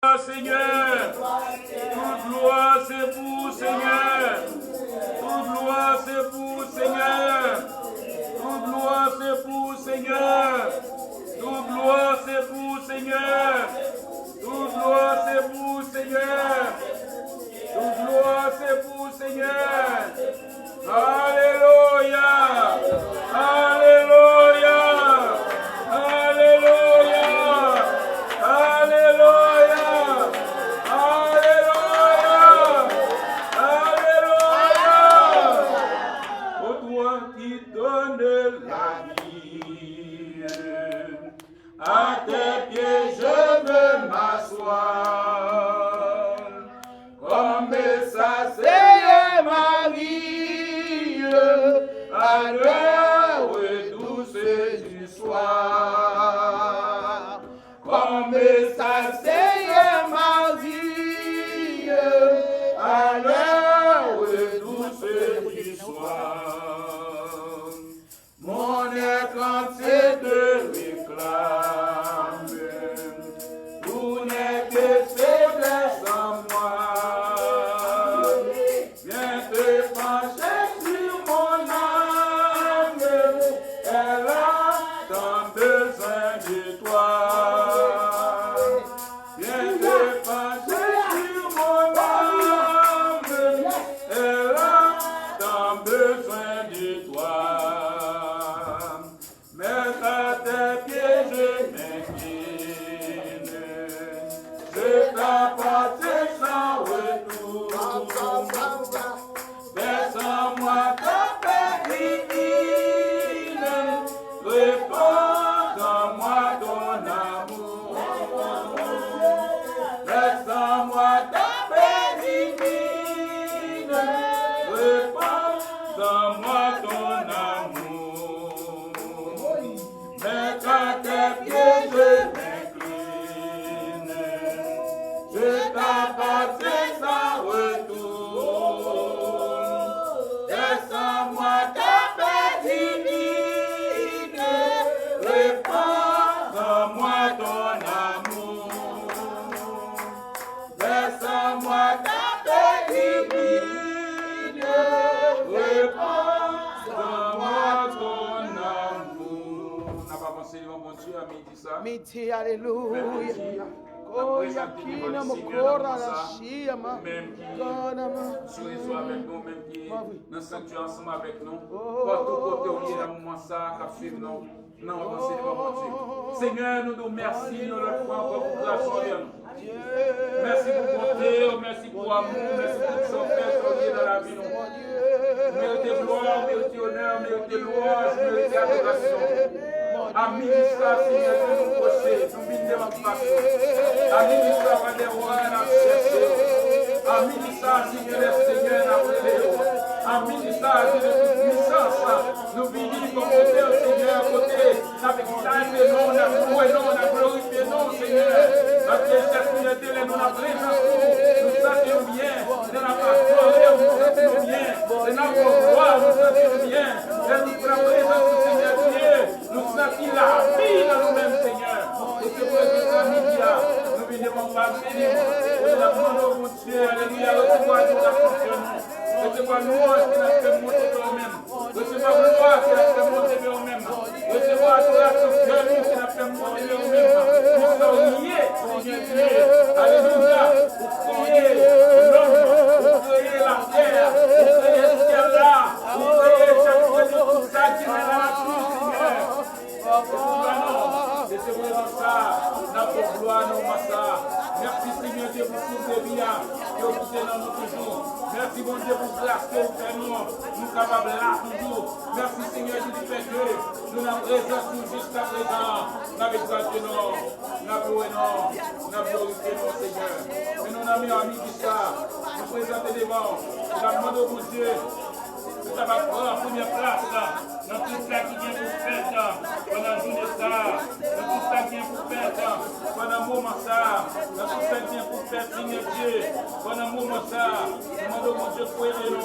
Seigneur, toute gloire c'est pour Seigneur, toute gloire c'est pour Seigneur, toute gloire c'est pour Seigneur, toute gloire c'est pour Seigneur, toute gloire c'est pour Seigneur, toute gloire c'est pour Seigneur. Alléluia, alléluia, alléluia, alléluia. À tes pieds je veux m'asseoir, comme ça c'est Marie, à l'heure douce du soir. Comme ça c'est Marie, à l'heure douce du soir. Mon écran c'est de réclame, tout n'est que faiblesse en moi. Viens te pencher sur mon âme, elle a tant besoin de toi. Viens te pencher sur mon âme, elle a tant besoin de toi. À tes pieds je m'incline, je t'appartiens sans retour. Descends-moi ta paix divine, réponds en moi ton amour. Descends-moi ta paix divine, réponds en moi ton amour. Mais à tes pieds je m'incline, je t'appartiens sans retour. Descends-moi ta paix divine, répands en moi ton amour. Descends-moi ta paix divine, répands en moi ton amour. Mon Dieu, à midi ça. Midi, alléluia. Oh, yakina mokora la shiyama. Même qui Konama. avec nous, même qui dans le sanctuaire ensemble avec nous. Pour tout côté où il y a un moment ça, qui suit nous. Non, mon Dieu. Seigneur, nous nous merci, nous le croyons encore pour grâce envers nous. Merci pour bonté, merci pour amour, merci pour son père dans la vie. Méritez gloire, méritez honneur, méritez louange, méritez adoration. Amis d'Israël, Seigneur, nous procher, nous bindons en face. Amis d'Israël, on va des rois, on a cherché. Amis d'Israël, Seigneur, le Seigneur, on a appelé. Amis d'Israël, de toute puissance, nous vivons comme côté, Seigneur, côté, avec chaque nom, on a loué, on a glorifié, non, Seigneur. Parce que cette unité, nous avons présence, nous sentons bien, nous n'avons pas gloire, nous sentons bien, nous n'avons pas gloire, nous sentons bien. Nous prenons présence du Seigneur Dieu, nous sentons la vie dans nous-mêmes, Seigneur. Et ce présence à midi, nous venons pas bénir. Nous demandons, mon Dieu, alléluia, recevoir nous la fonctionnement. Recevoir nous qui n'a fait monter vers nous-mêmes. Recevoir gloire qui n'a fait monter vers nous-mêmes. Recevoir adoration qui n'a fait monter vers nous-mêmes. Nous sommes liés, Seigneur Dieu. Alléluia. Pour créer l'homme, pour créer la terre, pour créer ce qu'il y a là, pour créer chaque chose de tout ça qui est dans la nature, Seigneur. Et c'est vraiment ça, notre gloire, nos massas. Merci Seigneur Dieu pour toutes les vies que vous êtes dans nous toujours. Merci bon Dieu pour grâce que vous faites nous capables là toujours. Merci Seigneur Dieu du fait que nous n'avons présence jusqu'à présent. Nous avons exalté nous, nous avons loué nous, nous avons glorifié nous Seigneur. Mais nous avons mis en midi ça, nous présenter devant. Nous avons demandé au bon Dieu. Ça va prendre la première place dans tout ça qui vient pour faire pendant la journée ça, dans tout ça qui vient pour faire pendant le moment ça, dans tout ça qui vient pour faire Père Seigneur Dieu, pendant un moment ça, demandons mon Dieu pour aider nous,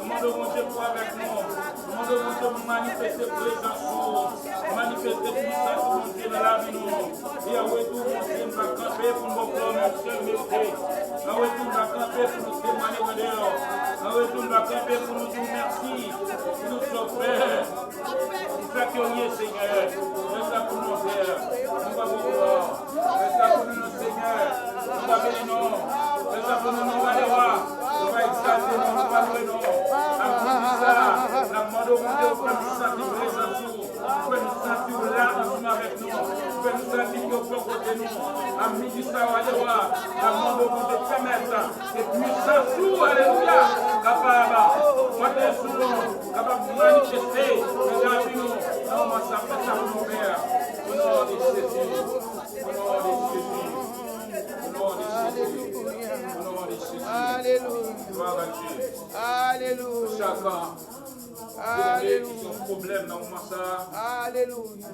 demandons mon Dieu pour avec nous, demandons mon Dieu pour manifester présence, manifester puissance mon Dieu dans la vie nous. Et à retour mon Dieu, nous va camper pour nous proclamer seul mérité. À retour nous va camper pour nous témoigner de dehors. À retour nous va camper pour nous dire merci, pour nous sauver. C'est que nous Seigneur, c'est ça pour nous faire. Nous va vous voir. C'est ça pour nous Seigneur. Nous va bénir nous. C'est ça pour nous aller voir. Nous va exalter nous, nous va louer nous. À cause de ça, la demande au Dieu pour nous sentir présence. Pour nous sentir là ensemble avec nous. Pour nous sentir au fond côté nous. À midi ça, on va aller voir. La demande au Dieu de permettre cette puissance sous, alléluia. Capable. Moi, je suis souvent capable de manifester. Regardez-nous. Comment ça fait ça pour nous faire. Au nom de Jésus. Au nom de Jésus. Au nom de Jésus. Au nom de Jésus. Alléluia. Gloire à Dieu. Alléluia. Chacun qui ont un problème dans le moment ça. Alléluia.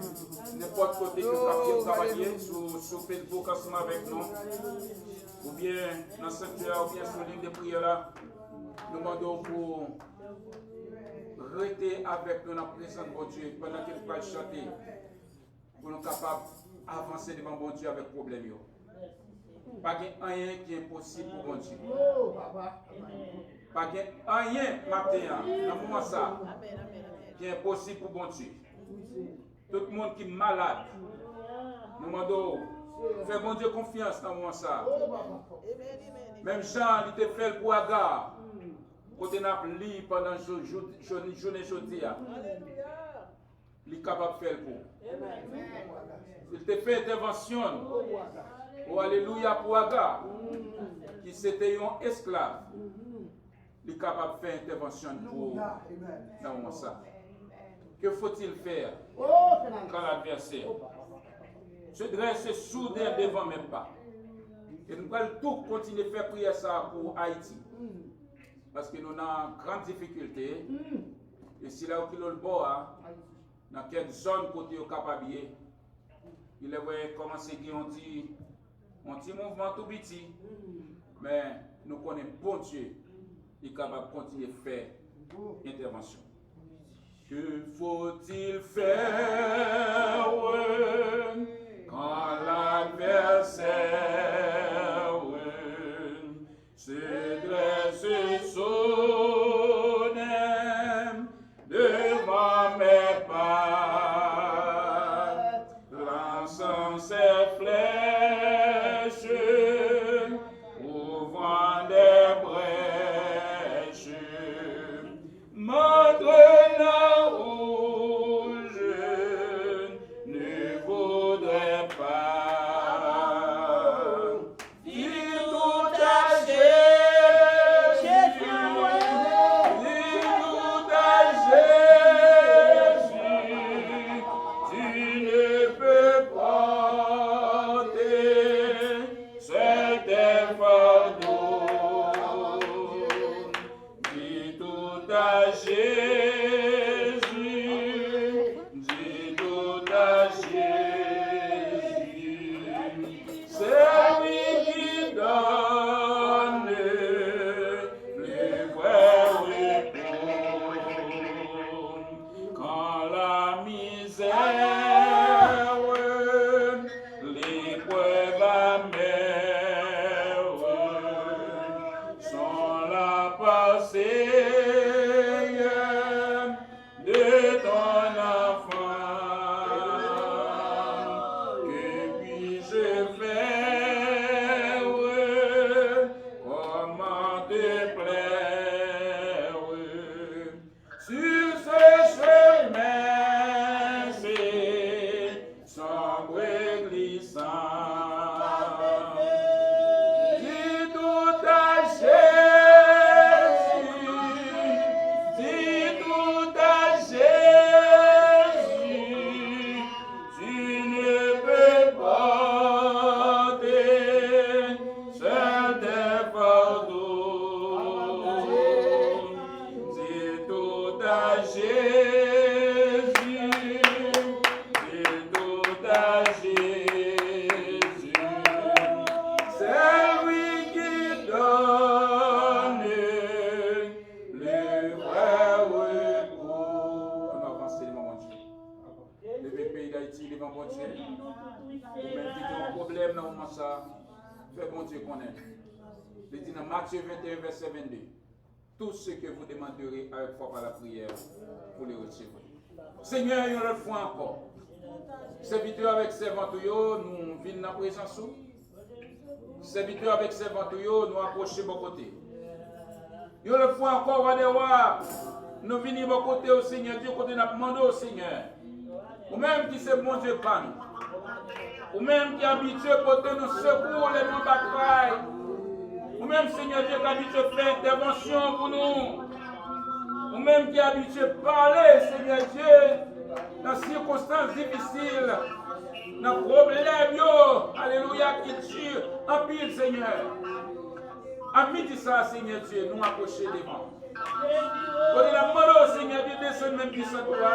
N'importe côté que vous travailler sur Facebook ensemble avec nous. Ou bien dans le sanctuaire, ou bien sur l'île de prière là. Nous demandons pour rester avec nous dans la présence de mon Dieu pendant qu'il va chanter. Pour nous capables d'avancer devant mon Dieu avec problème. Pas rien qui est impossible pour mon Dieu. Pas rien matin, dans le moment ça, qui est impossible pour mon Dieu. Tout le monde qui est malade, nous demandons, fais mon Dieu confiance dans le moment ça. Même Jean, il était fait pour Agar. Quand on a lu pendant la journée aujourd'hui, il est capable de faire pour. Il te fait intervention. Oh, alléluia pour Agar, qui c'était un esclave. Il est capable de faire intervention pour dans le moment ça. Que faut-il faire quand l'adversaire se dresse soudain devant mes pas? Et nous allons tout continuer à faire prier ça pour Haïti. Parce que nous avons une grande difficulté. Et si là où le bois, dans quelle zone côté au capable, il est commencé à un petit mouvement tout petit. Mais nous connaissons bon Dieu. Il est capable de continuer à faire intervention. Que faut-il faire quand l'adversaire se dresse soudain devant mes pas, lançant ses flèches, ouvrant des brèches, m'entraînant où je ne voudrais pas. connaît. Il dit dans Matthieu 21, verset 22. Tout ce que vous demanderez avec foi par la prière, pour les recevoir. Seigneur, il y a une fois encore. Serviteur avec servante, nous venons dans la présence. Serviteur avec servante, nous approchons de bon côté. Il y a une fois encore, nous venons de bon côté au Seigneur, Dieu, côté nous demandons au Seigneur. Ou même qui c'est bon Dieu par nous. Ou même qui est habitué pour nous secours, les noms batailles. Ou même, Seigneur Dieu, qui est habitué à faire intervention pour nous. Ou même qui est habitué à parler, Seigneur Dieu, dans des circonstances difficiles, dans des problèmes, alléluia, qui tuent en pile, Seigneur. À midi, ça, Seigneur Dieu, nous approcher devant. Quand il a demandé, Seigneur Dieu, descendre même qui sont toi,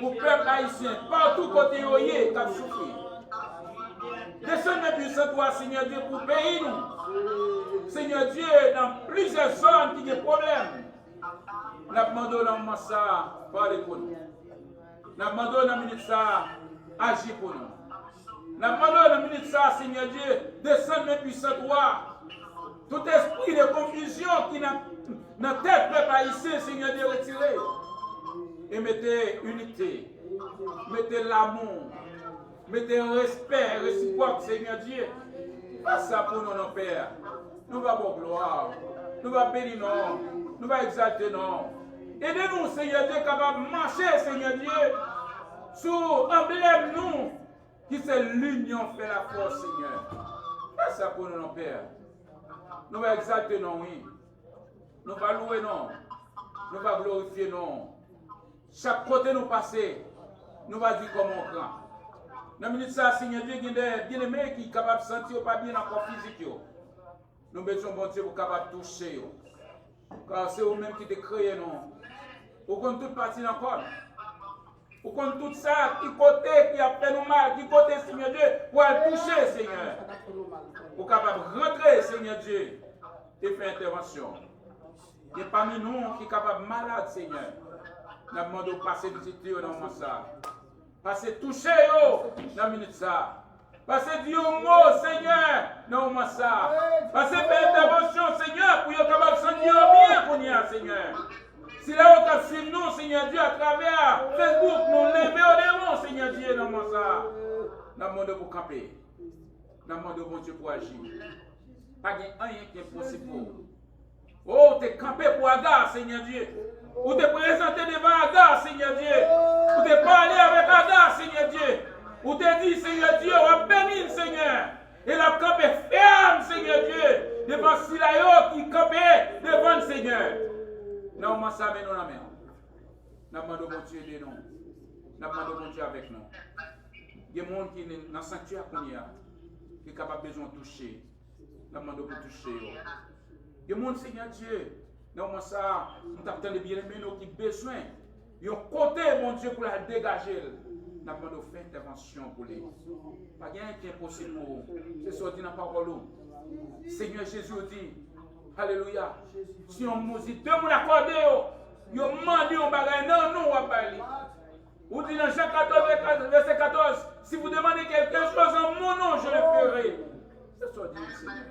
pour le peuple haïtien, partout côté où il est, qui a souffert. Descends mes puissants, toi, Seigneur Dieu, pour payer nous. Seigneur Dieu, dans plusieurs zones qui ont des problèmes. Nous demandons dans le moment ça, parlez pour nous. Nous demandons dans le minute ça, agir pour nous. Nous demandons dans le minute ça, Seigneur Dieu, descends mes puissants, toi. Tout esprit de confusion qui est dans la tête peuple haïtien, Seigneur Dieu, retirez. Et mettez unité, mettez l'amour. Mettez un respect réciproque, Seigneur Dieu. Pas ça pour nous, nos pères. Nous allons gloire. Nous allons bénir, non. Nous allons exalter, non. Aidez-nous, Seigneur Dieu, capable de marcher, Seigneur Dieu, sous emblème, nous, qui c'est l'union fait la force, Seigneur. Pas ça pour nous, nos pères. Nous allons exalter, non, oui. Nous allons louer, non. Nous allons glorifier, non. Chaque côté nous passer, nous allons dire comment on prend. Dans la minute ça, Seigneur Dieu, il y a des bien-aimés qui sont capables de sentir pas bien dans le corps physique. Nous mettons bon Dieu pour capable de toucher. Car c'est vous-même qui te créez, non. Vous connaissez toute partie dans le corps. Vous connaissez tout ça, qui côté qui a fait nous mal, qui côté, Seigneur Dieu, pour aller toucher, Seigneur. Vous capable de rentrer, Seigneur Dieu, et faire intervention. Il y a parmi nous qui sont capables de malade, Seigneur. Nous demandons de passer visiter dans le moment ça. Passez toucher dans la minute ça. Passez dire un mot, Seigneur, dans le moment ça. Passez faire intervention, Seigneur, pour être capable de sentir bien qu'on y a, Seigneur. Si là, on suivre nous, Seigneur Dieu, à travers Facebook, nous lever au démon, Seigneur Dieu, dans le moment ça. Nous demandons pour camper. Nous demandons bon Dieu pour agir. Pas rien qui est possible. Oh, tu es campé pour Agar, Seigneur Dieu. Ou te présenter devant Agar, Seigneur Dieu. Ou te parler avec Agar, Seigneur Dieu. Ou te dire, Seigneur Dieu, on va bénir, Seigneur. Et la campe ferme, Seigneur Dieu, devant Silayo qui campait devant le Seigneur. Nous avons ça avec nous la main. Nous demandons bon Dieu de nous. Nous demandons bon Dieu avec nous. Il y a des gens qui sont dans le sanctuaire qui sont capables de toucher. Nous demandons pour toucher. Il y a des gens, Seigneur Dieu, dans ça, nous avons des bien-aimés qui ont besoin. Ils ont côté, mon Dieu, pour la dégager. Nous avons fait intervention pour les. Pas rien qui est possible pour vous. C'est sorti dans la parole. Seigneur Jésus dit, alléluia. Si on nous dit, deux mon accordé, ils ont demandé un bagage, non, nous, on va parler. Vous dites dans Jean 14, verset 14, si vous demandez quelque chose en mon nom, je le ferai. C'est ce que dit le Seigneur.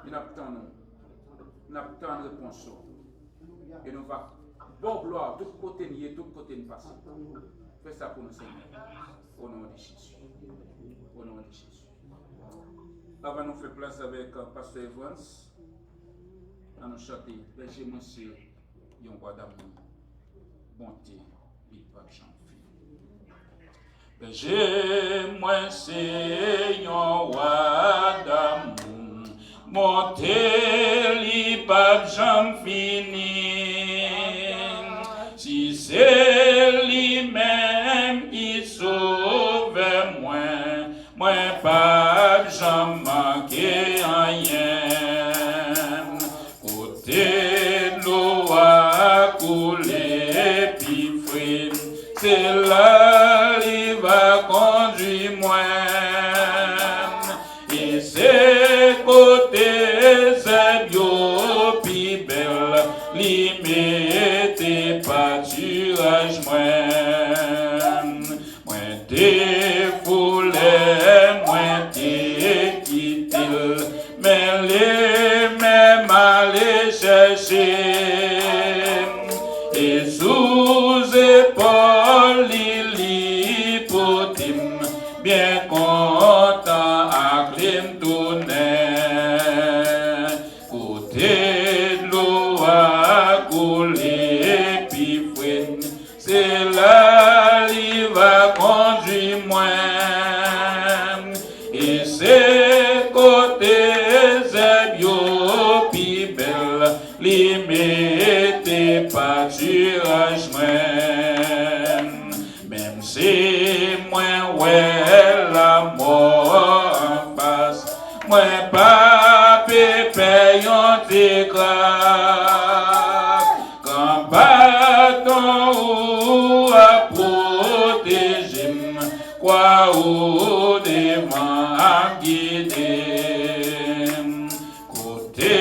Il attend nous. Nous attend une réponse. Et nous va, bon gloire, tout côté nier, tout côté nous passer. Fais ça pour nous, Seigneur. Au nom de Jésus. Au nom de Jésus. Avant nous faire place avec Pasteur Evans, à nous chanter, Berger Monsieur, yon roi d'amour, bonté, il va chanter. Berger Monsieur, yon roi d'amour, bonté, il va finir. Si c'est lui-même qui sauve moi pas jamais manqué rien. Côté de l'eau a coulé, puis frais, c'est là il va conduire moi. Et c'est côté c'est bio, puis belle, lui mettez pâturage moi. Moi t'es foulé, moi t'es quitté. mais les mêmes aller chercher. Et sous épaule, il potim, bien content à clim tourner. Côté de l'eau à couler, puis fouine, c'est là il va conduire moi. Et c'est côté zébio, puis belle, li mette pâturage moi. Même si moi ouais la mort en face, moi pas payon déclare. Quand bâton ou à protéger, quoi ou devant à guider. Côté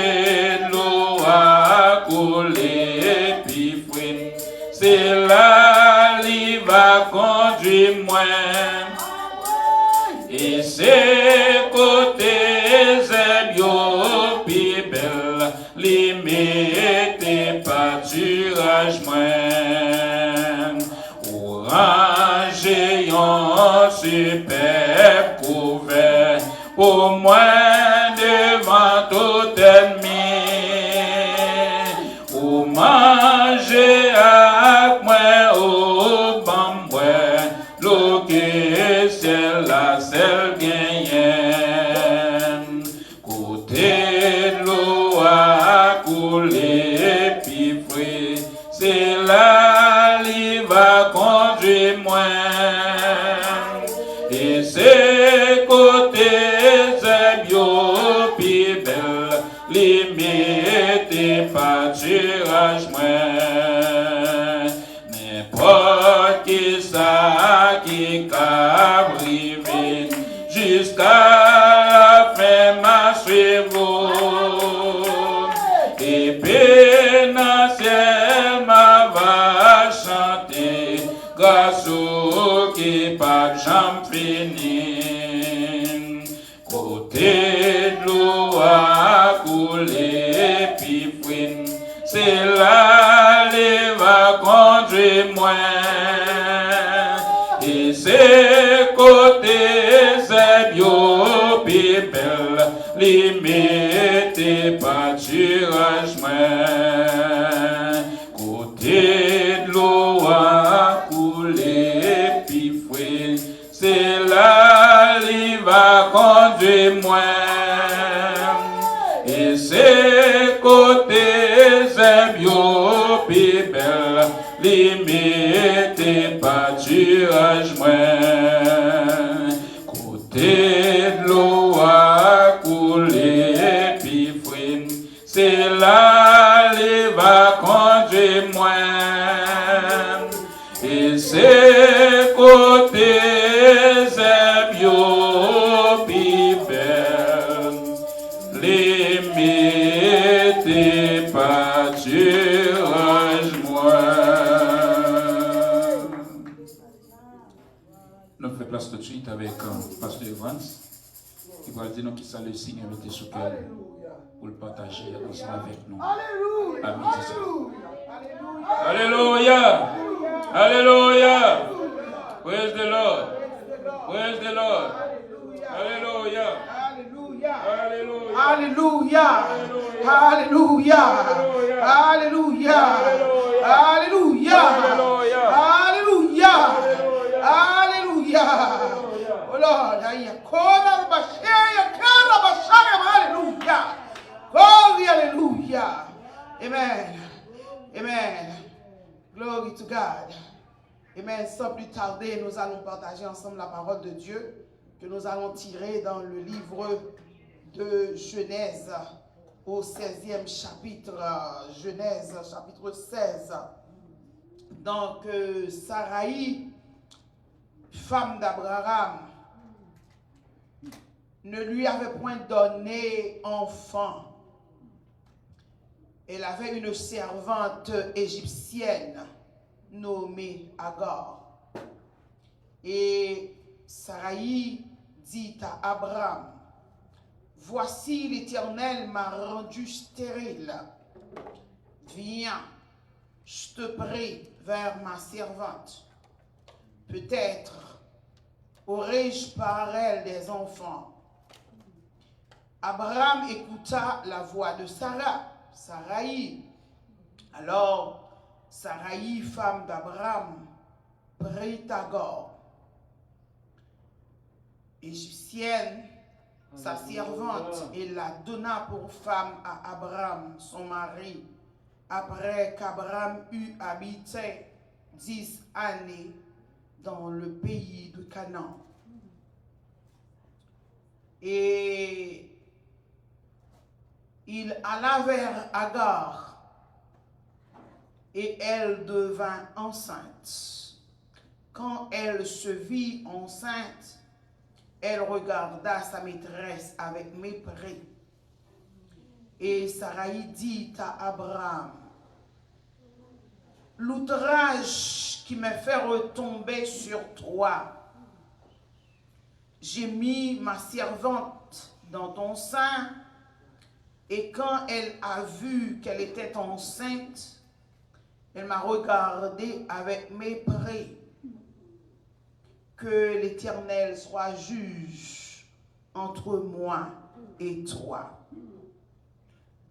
de l'eau à couler, puis fouine, c'est là il va conduire moi. Et c'est côté zébio, puis belle, li mette pâturage moi. Orange en superbe couvert, pour moi devant tout ennemi. Ou manger avec moi au bambouin, l'eau que c'est la seule gagnante. Côté de l'eau à couler, puis fruit, c'est là il va conduire moi. Et c'est côté zébio, puis belle, li mette pâturage moi. N'importe qui ça qui cabrive, jusqu'à la fin marchez-vous. Et pénatiel ma va chanter, grâce au qui pas jamais fini. Côté de l'eau à couler, puis fouine, c'est là il va conduire moi. Et c'est côté zébio, puis belle, li mette pâturage moi. Côté de l'eau à couler, puis fouine, c'est là il va conduire moi. Et c'est côté zébio, puis belle, li mette pâturage moi. Côté de l'eau à couler, puis fouine, c'est là il va conduire moi. Et c'est côté zébio, puis belle, li mette pâturage moi. Nous faisons place tout de suite avec Pasteur Evans, qui va dire nous qui ça le signe avec sous cœur pour le partager ensemble avec nous. Alléluia. Alléluia. Praise the Lord. Praise the Lord. Alléluia. Alléluia. Alléluia. Alléluia. Alléluia. Alléluia. Alléluia. Oh Lord, alléluia. Glory, alléluia. Amen. Amen. Glory to God. Amen. Sans plus tarder, nous allons partager ensemble la parole de Dieu que nous allons tirer dans le livre de Genèse au 16e chapitre. Genèse chapitre 16. Donc, Sarai, femme d'Abraham, ne lui avait point donné enfant. Elle avait une servante égyptienne nommée Agar. Et Sarai dit à Abraham, Voici l'Éternel m'a rendu stérile. Viens, je te prie, vers ma servante. Peut-être aurai-je par elle des enfants. Abraham écouta la voix de Saraï. Alors, Saraï, femme d'Abraham, prit Agar, égyptienne, sa servante, et la donna pour femme à Abraham, son mari, après qu'Abraham eut habité 10 années dans le pays de Canaan. Et il alla vers Agar, et elle devint enceinte. Quand elle se vit enceinte, elle regarda sa maîtresse avec mépris. Et Saraï dit à Abraham, « L'outrage qui me fait retomber sur toi, j'ai mis ma servante dans ton sein, et quand elle a vu qu'elle était enceinte, elle m'a regardé avec mépris. Que l'Éternel soit juge entre moi et toi. »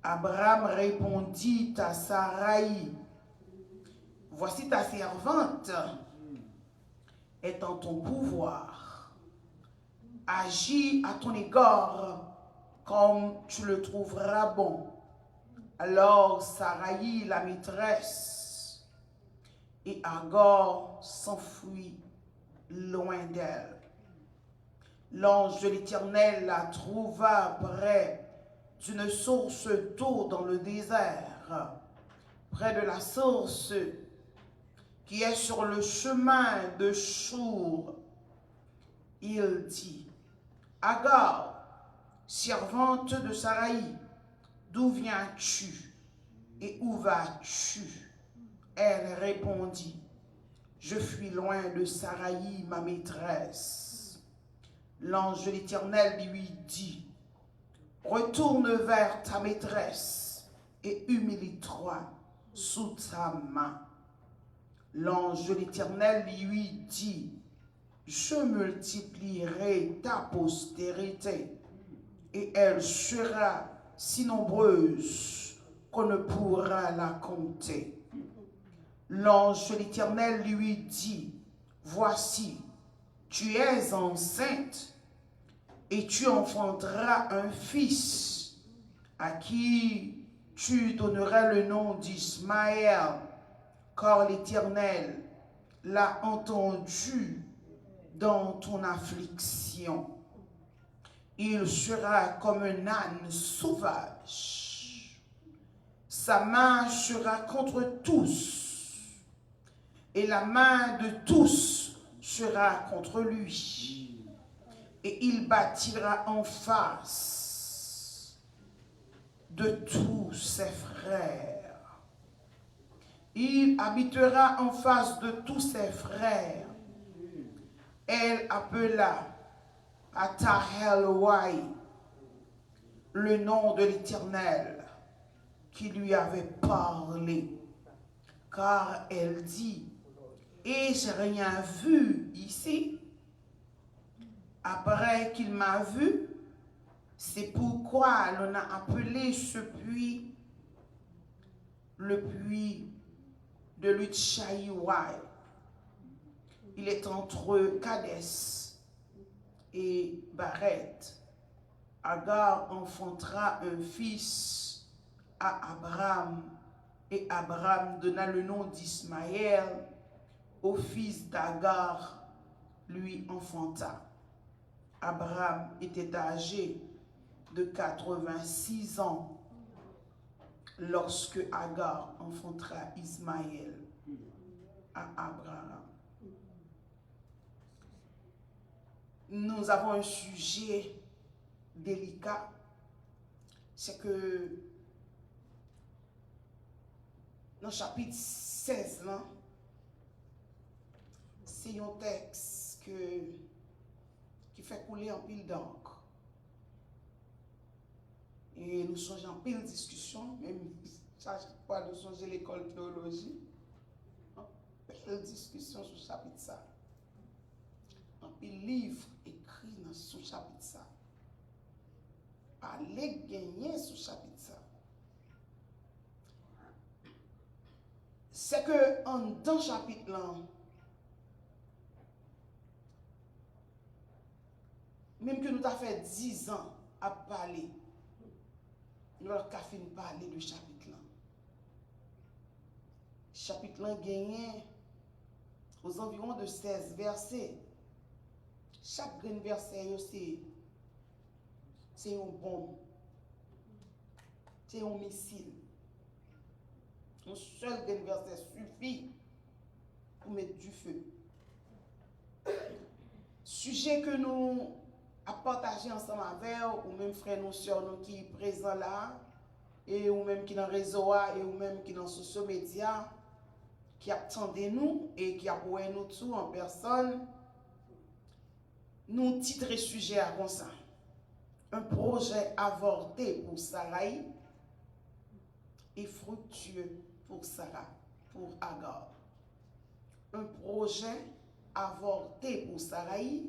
Abraham répondit à Saraï, « Voici ta servante est en ton pouvoir. Agis à ton égard comme tu le trouveras bon. » Alors Saraï, la maîtresse, et Agar s'enfuit loin d'elle. L'ange de l'Éternel la trouva près d'une source d'eau dans le désert, près de la source qui est sur le chemin de Chour. Il dit, « Agar, servante de Saraï, d'où viens-tu et où vas-tu? » Elle répondit, « Je fuis loin de Saraï, ma maîtresse. » L'ange de l'Éternel lui dit, « Retourne vers ta maîtresse et humilie-toi sous sa main. » L'ange de l'Éternel lui dit, « Je multiplierai ta postérité et elle sera si nombreuse qu'on ne pourra la compter. » L'ange de l'Éternel lui dit, « Voici, tu es enceinte et tu enfanteras un fils à qui tu donneras le nom d'Ismaël, car l'Éternel l'a entendu dans ton affliction. Il sera comme un âne sauvage. Sa main sera contre tous, et la main de tous sera contre lui. Et il bâtira en face de tous ses frères. Il habitera en face de tous ses frères. » Elle appela à Tahelwai le nom de l'Éternel qui lui avait parlé, car elle dit, « Ai-je rien vu ici? Après qu'il m'a vu, c'est pourquoi l'on a appelé ce puits le puits de l'Utchaïwai. Il est entre Kadès et Bareth. Agar enfantera un fils à Abraham, et Abraham donna le nom d'Ismaël au fils d'Agar, lui enfanta. Abraham était âgé de 86 ans lorsque Agar enfantera Ismaël à Abraham. Nous avons un sujet délicat, c'est que dans le chapitre 16, là, c'est un texte qui fait couler en pile d'encre. Et nous songeons en pile discussion, même chaque fois nous songeons l'école théologie, en pile discussion sur ce chapitre ça. En pile livre écrit dans ce chapitre ça. Parler gagner ce chapitre ça. C'est que en dans chapitre là, même que nous avons fait 10 ans à parler, nous avons fini de parler de chapitre là. Chapitre là gagné aux environs de 16 versets. Chaque grand verset, c'est une bombe, c'est un missile. Un seul grand verset suffit pour mettre du feu. Sujet que nous avons partagé ensemble avec, ou même frères, nous, sœurs, nous qui sont présents là, et ou même qui dans le réseau, et ou même qui dans les sociaux médias, qui attendent nous et qui appellent nous tout en personne. Nous titrons sujet à comme ça. Un projet avorté pour Sarai et fructueux pour Sarah, pour Agar. Un projet avorté pour Sarai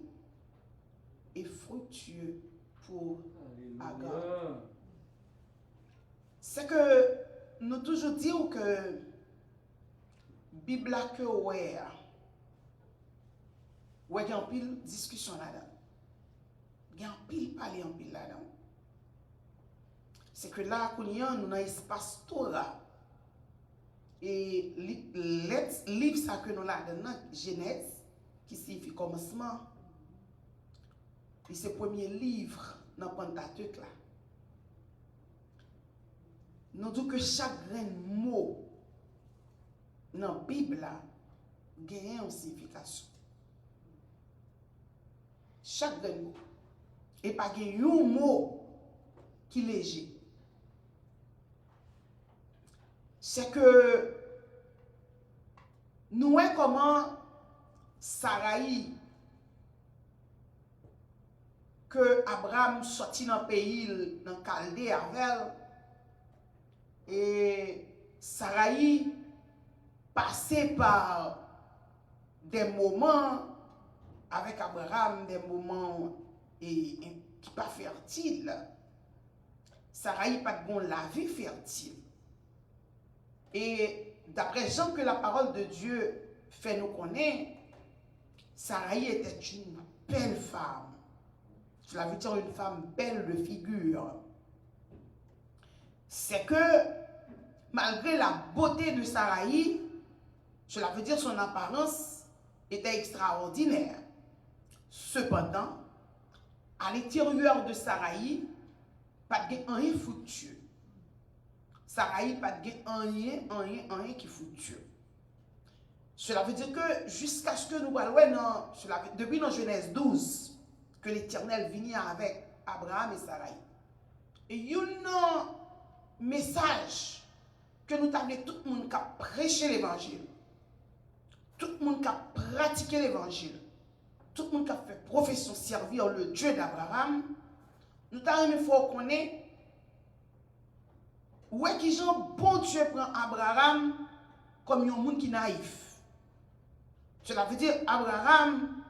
et fructueux pour Agar. C'est que nous toujours disons que Bible que ouais, il y a une pile discussion là-dedans. Il y a un pile parler en pile là-dedans. C'est que là, nous avons un espace Torah. Et le livre ça que nous avons dans Genèse, qui signifie commencement, et c'est le premier livre dans le Pentateuque là. Nous disons que chaque grain mot dans la Bible là, gagne une signification. Chaque grain mot. Et pas un mot qui est léger. C'est que nous voyons comment Sarai, que Abraham sorti dans le pays, dans le Chaldée avec, et Sarai passait par des moments avec Abraham, des moments qui ne sont pas fertiles. Sarai n'a pas de bon la vie fertile. Et d'après Jean que la parole de Dieu fait nous connaître, Sarai était une belle femme. Cela veut dire une femme belle de figure. C'est que malgré la beauté de Sarai, cela veut dire son apparence était extraordinaire. Cependant, à l'intérieur de Sarai, pas de rien foutu. Sarai pas de rien qui foutu. Cela veut dire que jusqu'à ce que nous voyons depuis dans Genèse 12, que l'Éternel vint avec Abraham et Sarai. Et il y a un message que nous avons tout le monde qui a prêché l'évangile, tout le monde qui a pratiqué l'évangile, tout le monde qui a fait profession servir le Dieu d'Abraham. Nous avons il faut connaître où est que Jean bon Dieu prend Abraham comme un monde qui est naïf. Cela veut dire Abraham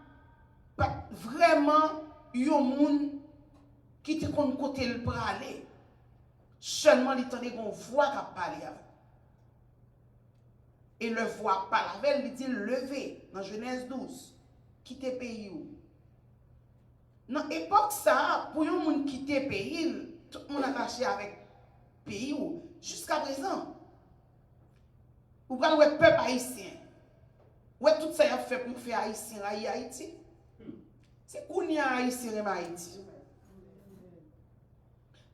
pas vraiment un monde qui te compte côté le pour aller. Seulement il tendait qu'on voit qu'à parler avec. Et le voit pas la veille, il dit levé dans Genèse 12, quitter pays où. Dans l'époque ça, pour un monde quitter pays, tout le monde attaché avec pays où jusqu'à présent. Ou quand le peuple haïtien, ouais tout ça y a fait pour faire haïtien à Haïti. C'est qu'on y a haïtien en Haïti.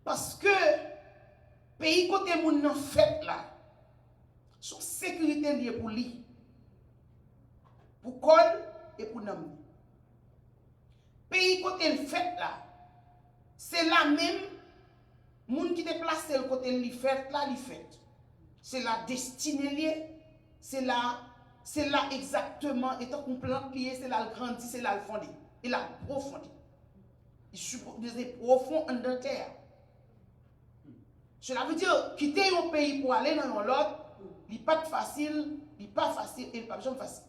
Parce que pays côté moun nan fait là, son sécurité liée pour lui, pour col et pour nam. Pays côté le fait là, c'est la même moun qui déplace le côté li fait là, li fait. C'est la destinée liée, c'est là exactement étant qu'on plante lié, c'est là le grandi, c'est là le fondé, et là le profondé. Il suppose profond en de terre. Cela veut dire quitter un pays pour aller dans l'autre, il n'est pas facile, il n'est pas facile et il n'est pas jamais facile.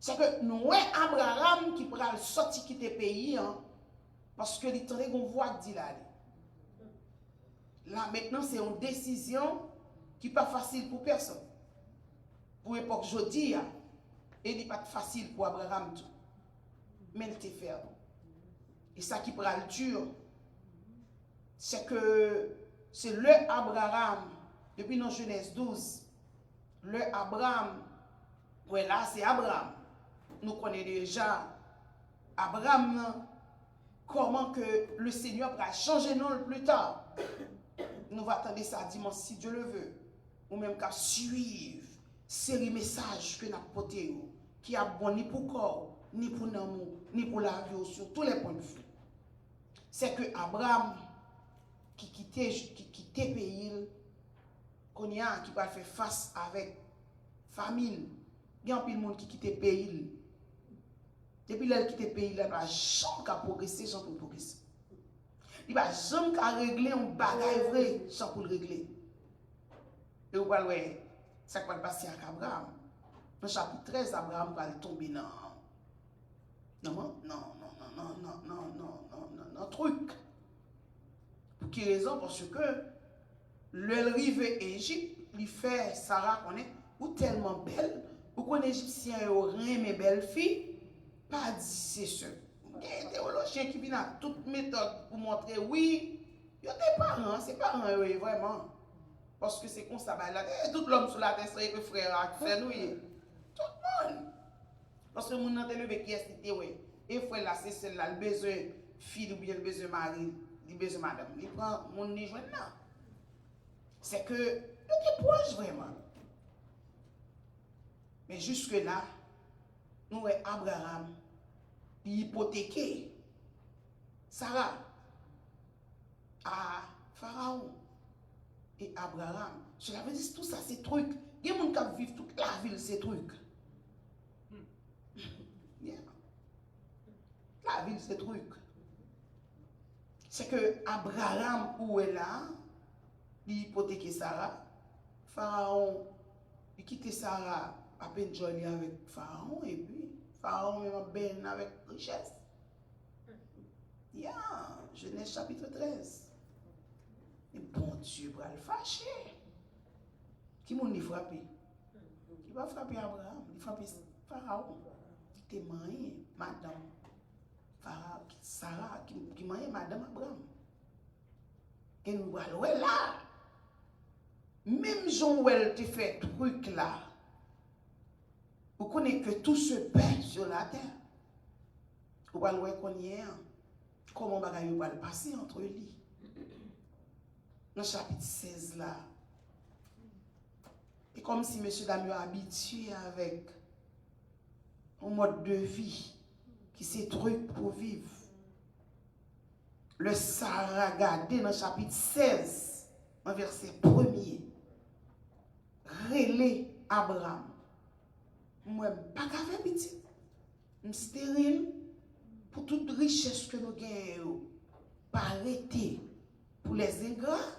C'est que nous, Abraham qui pourra sortir quitter le pays, hein, parce que il tenait qu'on voit dit là. Là maintenant c'est une décision qui n'est pas facile pour personne. Pour l'époque jeudi, et il n'est pas facile pour Abraham tout. Mais il était ferme. Et ça qui prend le dur, c'est que c'est le Abraham, depuis dans Genèse 12, le Abraham, ouais là c'est Abraham. Nous connaissons déjà Abraham, comment que le Seigneur va changer nous plus tard. Nous allons attendre ça dimanche si Dieu le veut. Ou même qu'à suivre ces messages que nous avons portés, qui a bon ni pour corps, ni pour l'amour, ni pour la vie, sur tous les points de vue. C'est que Abraham, qui quittait le pays, qui va faire face avec famine. Il y a un peu de monde qui quitte le pays. Depuis qu'il quitte le pays, il va jamais progresser sans progresser. Il va jamais régler un bagage vrai sans pour le régler. Et vous voyez, ça va passer avec Abraham. Dans le chapitre 13, Abraham va tomber dans truc. Pour quelle raison? Parce que le rive Égypte, il fait Sarah qu'on est ou tellement belle, ou qu'on Égyptien aurait mes belles filles, pas dit c'est sûr. Il y a des théologiens qui viennent à toute méthode pour montrer oui, il y a des parents, c'est parents vraiment. Parce que c'est comme ça, tout l'homme sur la terre serait que frère, frère nous, tout le monde. Parce que mon nom est qui est cité, oui. Et frère là, c'est celle-là, le besoin fille ou bien le besoin mari, le besoin madame. Il prend mon nez là. C'est que, il est proche vraiment. Mais jusque-là, nous avons Abraham, hypothéqué Sarah à Pharaon et Abraham. Cela veut dire tout ça, c'est trucs. Il y a des gens qui vivent toute la ville, ces trucs. Yeah. La ville, ces trucs. C'est que Abraham, où est là, il hypothéqué Sarah. Pharaon, il quitte Sarah à peine jolie avec Pharaon, et puis Pharaon est ben avec richesse. Yeah, Genèse chapitre 13. Et bon Dieu va le fâcher. Qui m'a dit frapper? Qui va frapper Abraham? Il frappe Pharaon. Qui était marié, madame. Pharaon, Sarah, qui marié madame Abraham. Et nous voyons là. Même Jean Well te fait truc là. Vous connaissez que tout se perd sur la terre. Vous voyez qu'on y est. Comment bagaille va le passer entre lui. Dans le chapitre 16 là. Et comme si M. Damio est habitué avec un mode de vie qui s'est truc pour vivre. Le Sarah gardé dans le chapitre 16, en verset 1er. Relais Abraham. Moi, pas qu'à faire petit. Je suis stérile pour toute richesse que nous gagnons. Pas arrêter pour les ingrats.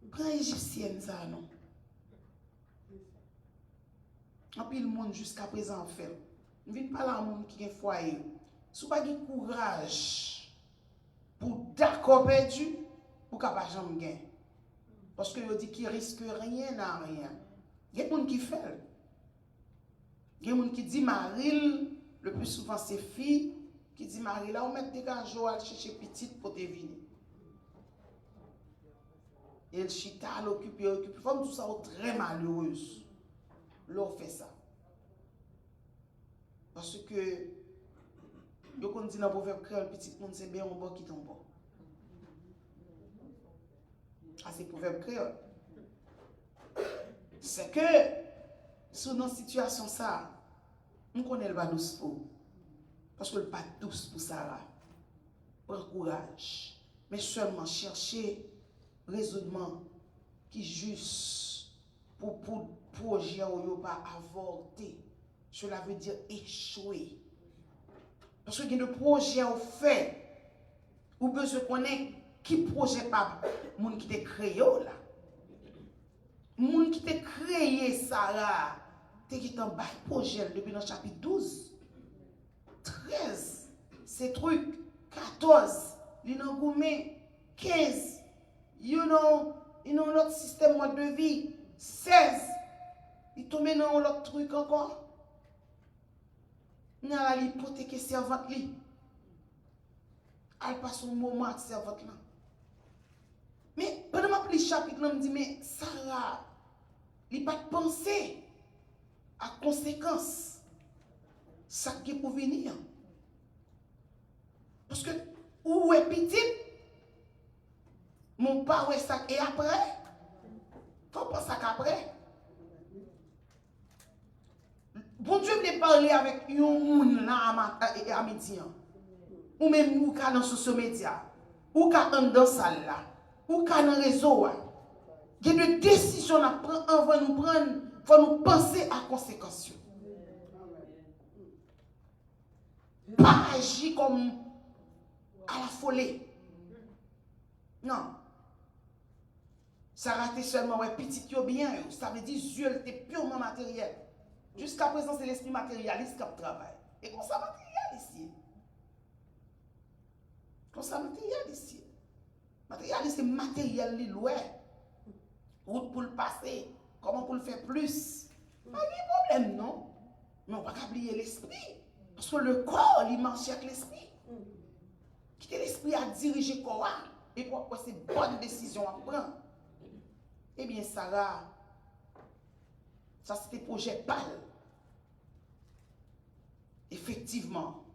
Prends égyptienne ça, non? En plus, le monde jusqu'à présent fait. Je ne viens pas là un monde qui a un foyer. Si vous n'avez pas de courage pour d'accord perdu, vous ne pouvez pas jamais gagner. Parce que vous dites qu'il risque rien à rien. Il y a des gens qui font. Il y a des gens qui disent Maril, le plus souvent c'est filles, qui disent Maril, là on met des gars à chercher petite pour te venir. Et le chita, l'occupe. Comme tout ça, très malheureuse. L'on fait ça. Parce que, quand on dit dans le proverbe créole, petit monde, c'est bien un bon qui tombe. Ah, c'est le proverbe créole. C'est que, sur nos situations, ça, on connaît le pas douce pour. Parce que le pas douce pour Sarah. Prends courage. Mais seulement chercher raisonnement qui juste pour projet ou pas avorter. Cela veut dire échouer. Parce que le projet au fait, ou besoin connaître qui projet pas moun qui t'a créé là. Moun qui t'a créé ça là, t'es qui t'en bas projet depuis dans chapitre 12, 13, ces trucs, 14, l'inangoumé, 15, you know notre système mode de vie, 16, il tombe dans l'autre truc encore. N'a la hypothèque servante li. Elle passe un moment à servante là. Mais pendant ma pli chapitre là me dit mais Sarah, il pas de penser à conséquences ça qui pour venir. Parce que où est petit mon père ouais ça et après faut penser ça qu'après. Bon Dieu voulait parler avec un monde là à midi. Ou même nous qui dans social media, ou qui dans salle là, ou qui dans réseau. Il y a des décisions à prendre avant nous prendre, faut nous penser à conséquences. Pas agir comme à la folie. Non. Ça rate seulement ouais petit yo bien, ça veut dire Dieu était purement matériel. Jusqu'à présent, c'est l'esprit matérialiste qui travaille. Et comme ça, matériel ici. Comme ça, matériel ici. Matérialiste, c'est matériel, loin. Route pour le passer. Comment pour le faire plus? Pas de problème, non? Mais on ne va pas oublier l'esprit. Parce que le corps, il marche avec l'esprit. Quitter l'esprit à diriger le corps. Et pourquoi c'est bonne décision à prendre? Eh bien, Sarah, ça c'était projet pâle. Effectivement,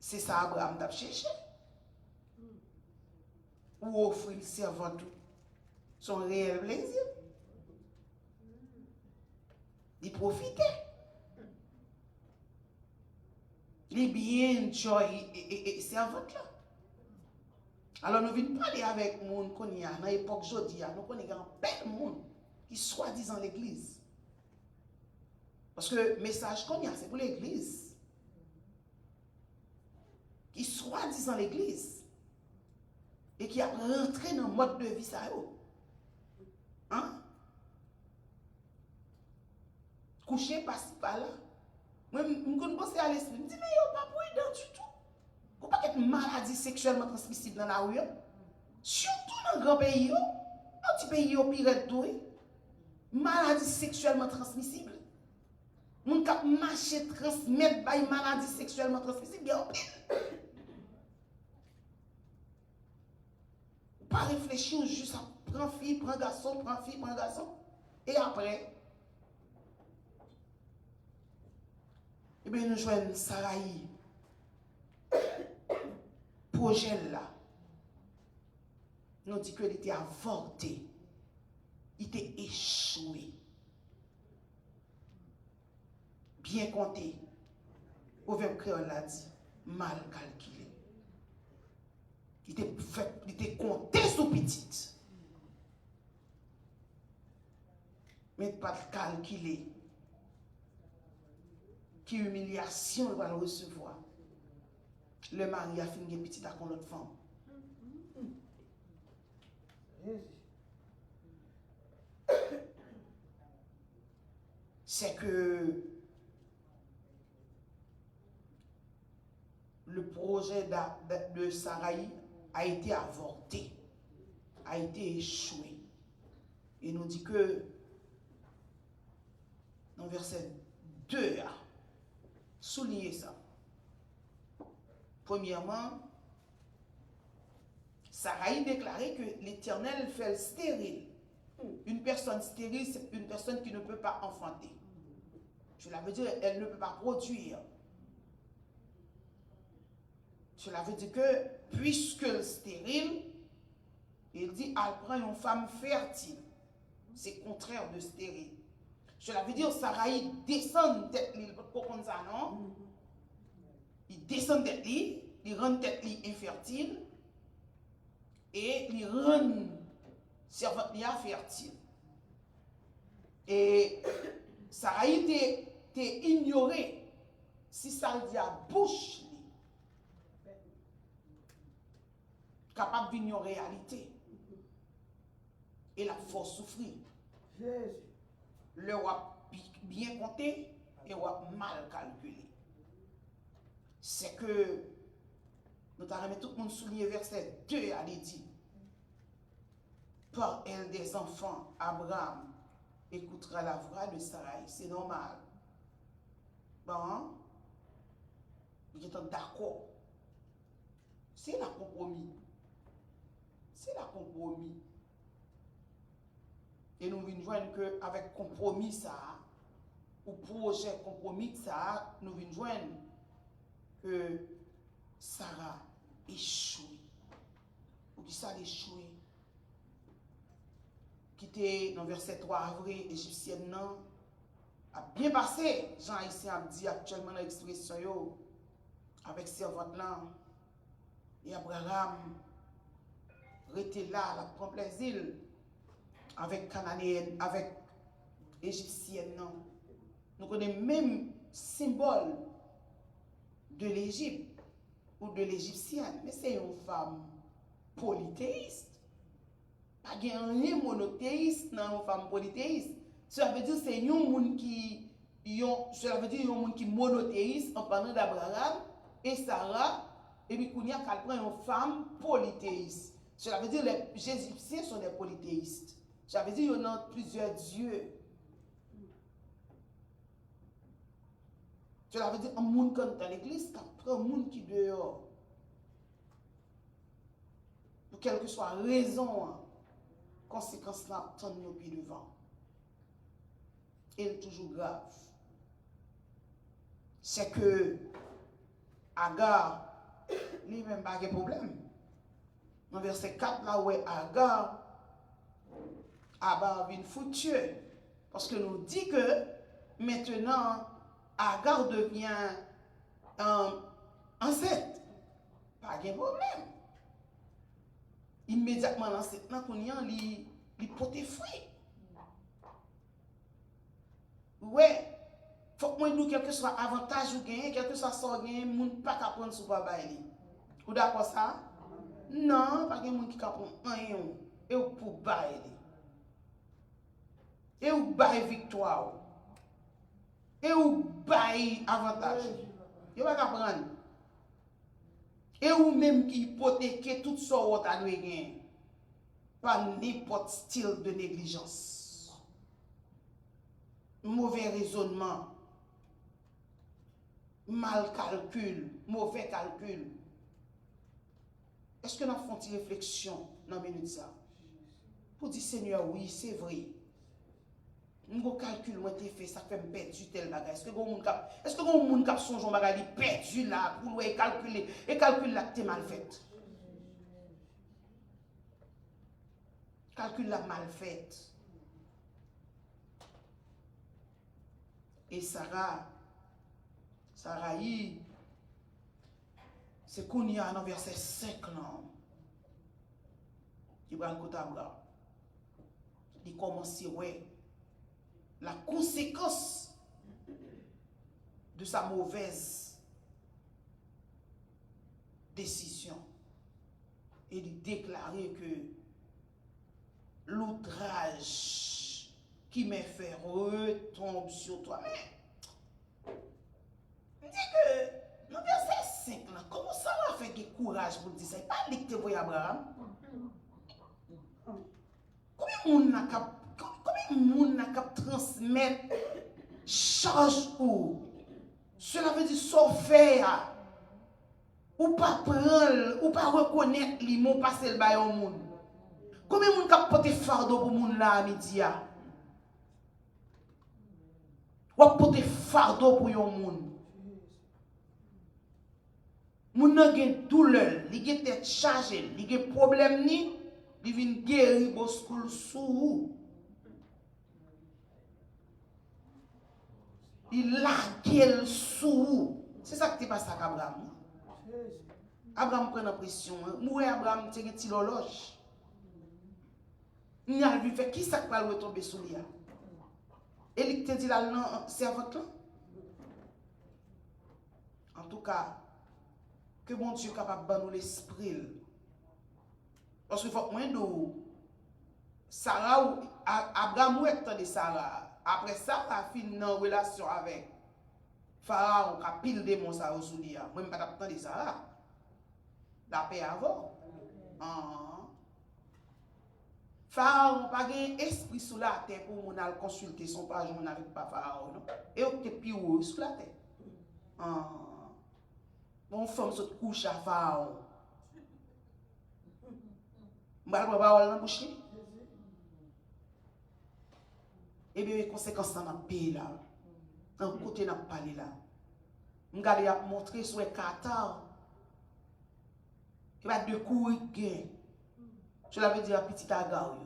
c'est ça Abraham t'a cherché. Ou offrir le servant tout son réel plaisir. Il profitait. Il bien joy et servant là. Alors nous venons parler avec les gens qu'on y a dans l'époque aujourd'hui, nous connaissons plein de monde qui soi-disant l'église. Parce que le message qu'on y a, c'est pour l'église. Qui soi-disant l'église. Et qui a rentré dans le mode de vie ça. Hein? Coucher par-ci par-là. Moi, je pense à l'esprit. Je me dis, mais il n'y a pas pour dedans du tout. Il n'y a pas de maladie sexuellement transmissible dans la rue. Surtout dans le grand pays. Dans le petit pays, au pire de tout. Maladie sexuellement transmissible. Moun kap marcher transmettre by maladie sexuellement transmissible, il y a un pile. Pas réfléchir juste à prendre fille, prendre garçon, prendre fille, prendre garçon. Et après, eh bien, nous jouons Saraï. Projet là. Nous dit qu'il était avorté. Il était échoué. Bien compté. Au verbe créole l'a dit, mal calculé. Il était compté sous petite. Mais pas calculé. Qui humiliation il va le recevoir. Le mari a fini une petite avec l'autre femme. C'est que le projet de Saraï a été avorté, a été échoué. Il nous dit que, dans verset 2, soulignez ça. Premièrement, Saraï déclarait que l'Éternel fait le stérile. Une personne stérile, c'est une personne qui ne peut pas enfanter. Cela veut dire qu'elle ne peut pas produire. Cela veut dire que, puisque le stérile, il dit, elle prend une femme fertile. C'est contraire de stérile. Cela veut dire, Saraï descend tête l'île, comme ça, non? Il descend tête l'île, il rend tête l'île infertile, et il rend servante l'île fertile. Et Saraï était ignoré. si ça le dit à bouche, capable de venir en réalité. Et la force souffrir. Le roi bien compté et roi mal calculé. C'est que nous avons tout le monde souligné verset 2 à dit. Par elle des enfants, Abraham écoutera la voix de Sarai. C'est normal. Bon, vous êtes d'accord. C'est la compromis. C'est la compromis. Et nous venons joindre qu'avec compromis ça, ou projet compromis ça, nous venons joindre que Sarah échoue. Ou qui ça échoué. Qui était dans verset 3 avril, égyptienne non, a bien passé. Jean ici a dit actuellement dans l'expression avec servante là. Et Abraham était là, la prend plaisir avec Cananéenne, avec égyptienne non. Nous connaissons même symbole de l'Égypte ou de l'égyptienne, mais c'est une femme polythéiste. Pas de rien monothéiste dans une femme polythéiste. Cela veut dire que c'est un monde qui cela veut dire un monde qui monothéiste en parlant d'Abraham et Sarah et puis qu'on y a qu'elle prend une femme polythéiste. Cela veut dire que les Égyptiens sont des polythéistes. Ça veut dire qu'il y a plusieurs dieux. Cela veut dire un monde comme dans l'église, qui prend un monde qui dehors. Pour quelle que soit la raison, conséquence là, tant nos pieds devant. Et toujours grave. C'est que Agar, lui-même, pas de problème. Dans verset 4, là où est Agar, Abar vient foutu. Parce que nous dit que maintenant, Agar devient enceinte. Pas de problème. Immédiatement, l'enceinte, qu'on y a, il porte fruit. Ouais. Faut que moi nous quel que soit avantage ou gain, quel que soit sort gain, moun pas qu'à prendre sous baba li. Ou d'accord ça? Non, pas que moun qui qu'à prendre rien et ou pour bailler. Et ou bailler victoire. Et ou bailler avantage. Yo pas qu'à prendre. Et ou même qui hypothéquer tout ça ou ta doit gain. Pas n'importe style de négligence. Mauvais raisonnement. Mal calcul, mauvais calcul. Est-ce que nous avons une réflexion dans la minute ça? Pour dire Seigneur, oui, c'est vrai. Mon calcul, moi, t'ai fait, ça fait me perdre tel bagage. Est-ce que vous avez un cap songe bagage perdu là, pour le calculer, et calcul là, t'es mal fait. Calcul là, mal fait. Et Sarah, c'est qu'on y a dans verset 5 là. Il va le côté Abraham. Il commence ouais la conséquence de sa mauvaise décision. Et il déclarait que l'outrage qui m'a fait retombe sur toi. Mais dit que dans verset 5 là, comment ça va faire que courage pour dire ça? Il pas dit que tu vois Abraham. Combien de monde n'a qu'à transmettre charge ou cela veut dire faire ou pas prendre ou pas reconnaître les mots passer le bail au monde. Combien de monde n'a porté fardeau pour monde là à midi a? Ou porter fardeau pour yon monde. Moun nan gen douleur, li gen tête chargée, li gen problème ni, li vin guéri boskoul sou. Il a quel sou. C'est ça qui te passe à Abraham. Abraham prend la pression. Mourir Abraham te gen ti l'horloge. Il a vu fait qui ça va retomber sous lui. Et il te dit là non servante là. En tout cas, que mon Dieu capable de nous l'esprit. Parce qu'il faut que moi, Sarah ou Abraham ou de Sarah. Après ça, la fille en relation avec Pharaon, qui a pile de mon Sarah sous lui. Moi, je ne pas de Sarah. La paix avant. Pharaon n'a pas esprit sous la terre pour mon aller consulter son page avec pas Pharaon. Et on était plus haut sous la terre. Mon femme se couche à Pharaon. Je ne vais pas parler dans la bouche. Et bien, les conséquences dans le pays là. Dans le côté dans le palais là. Je vais montrer sur les Qatar. Il va de courir gain. Je l'avais dit à petit Agar.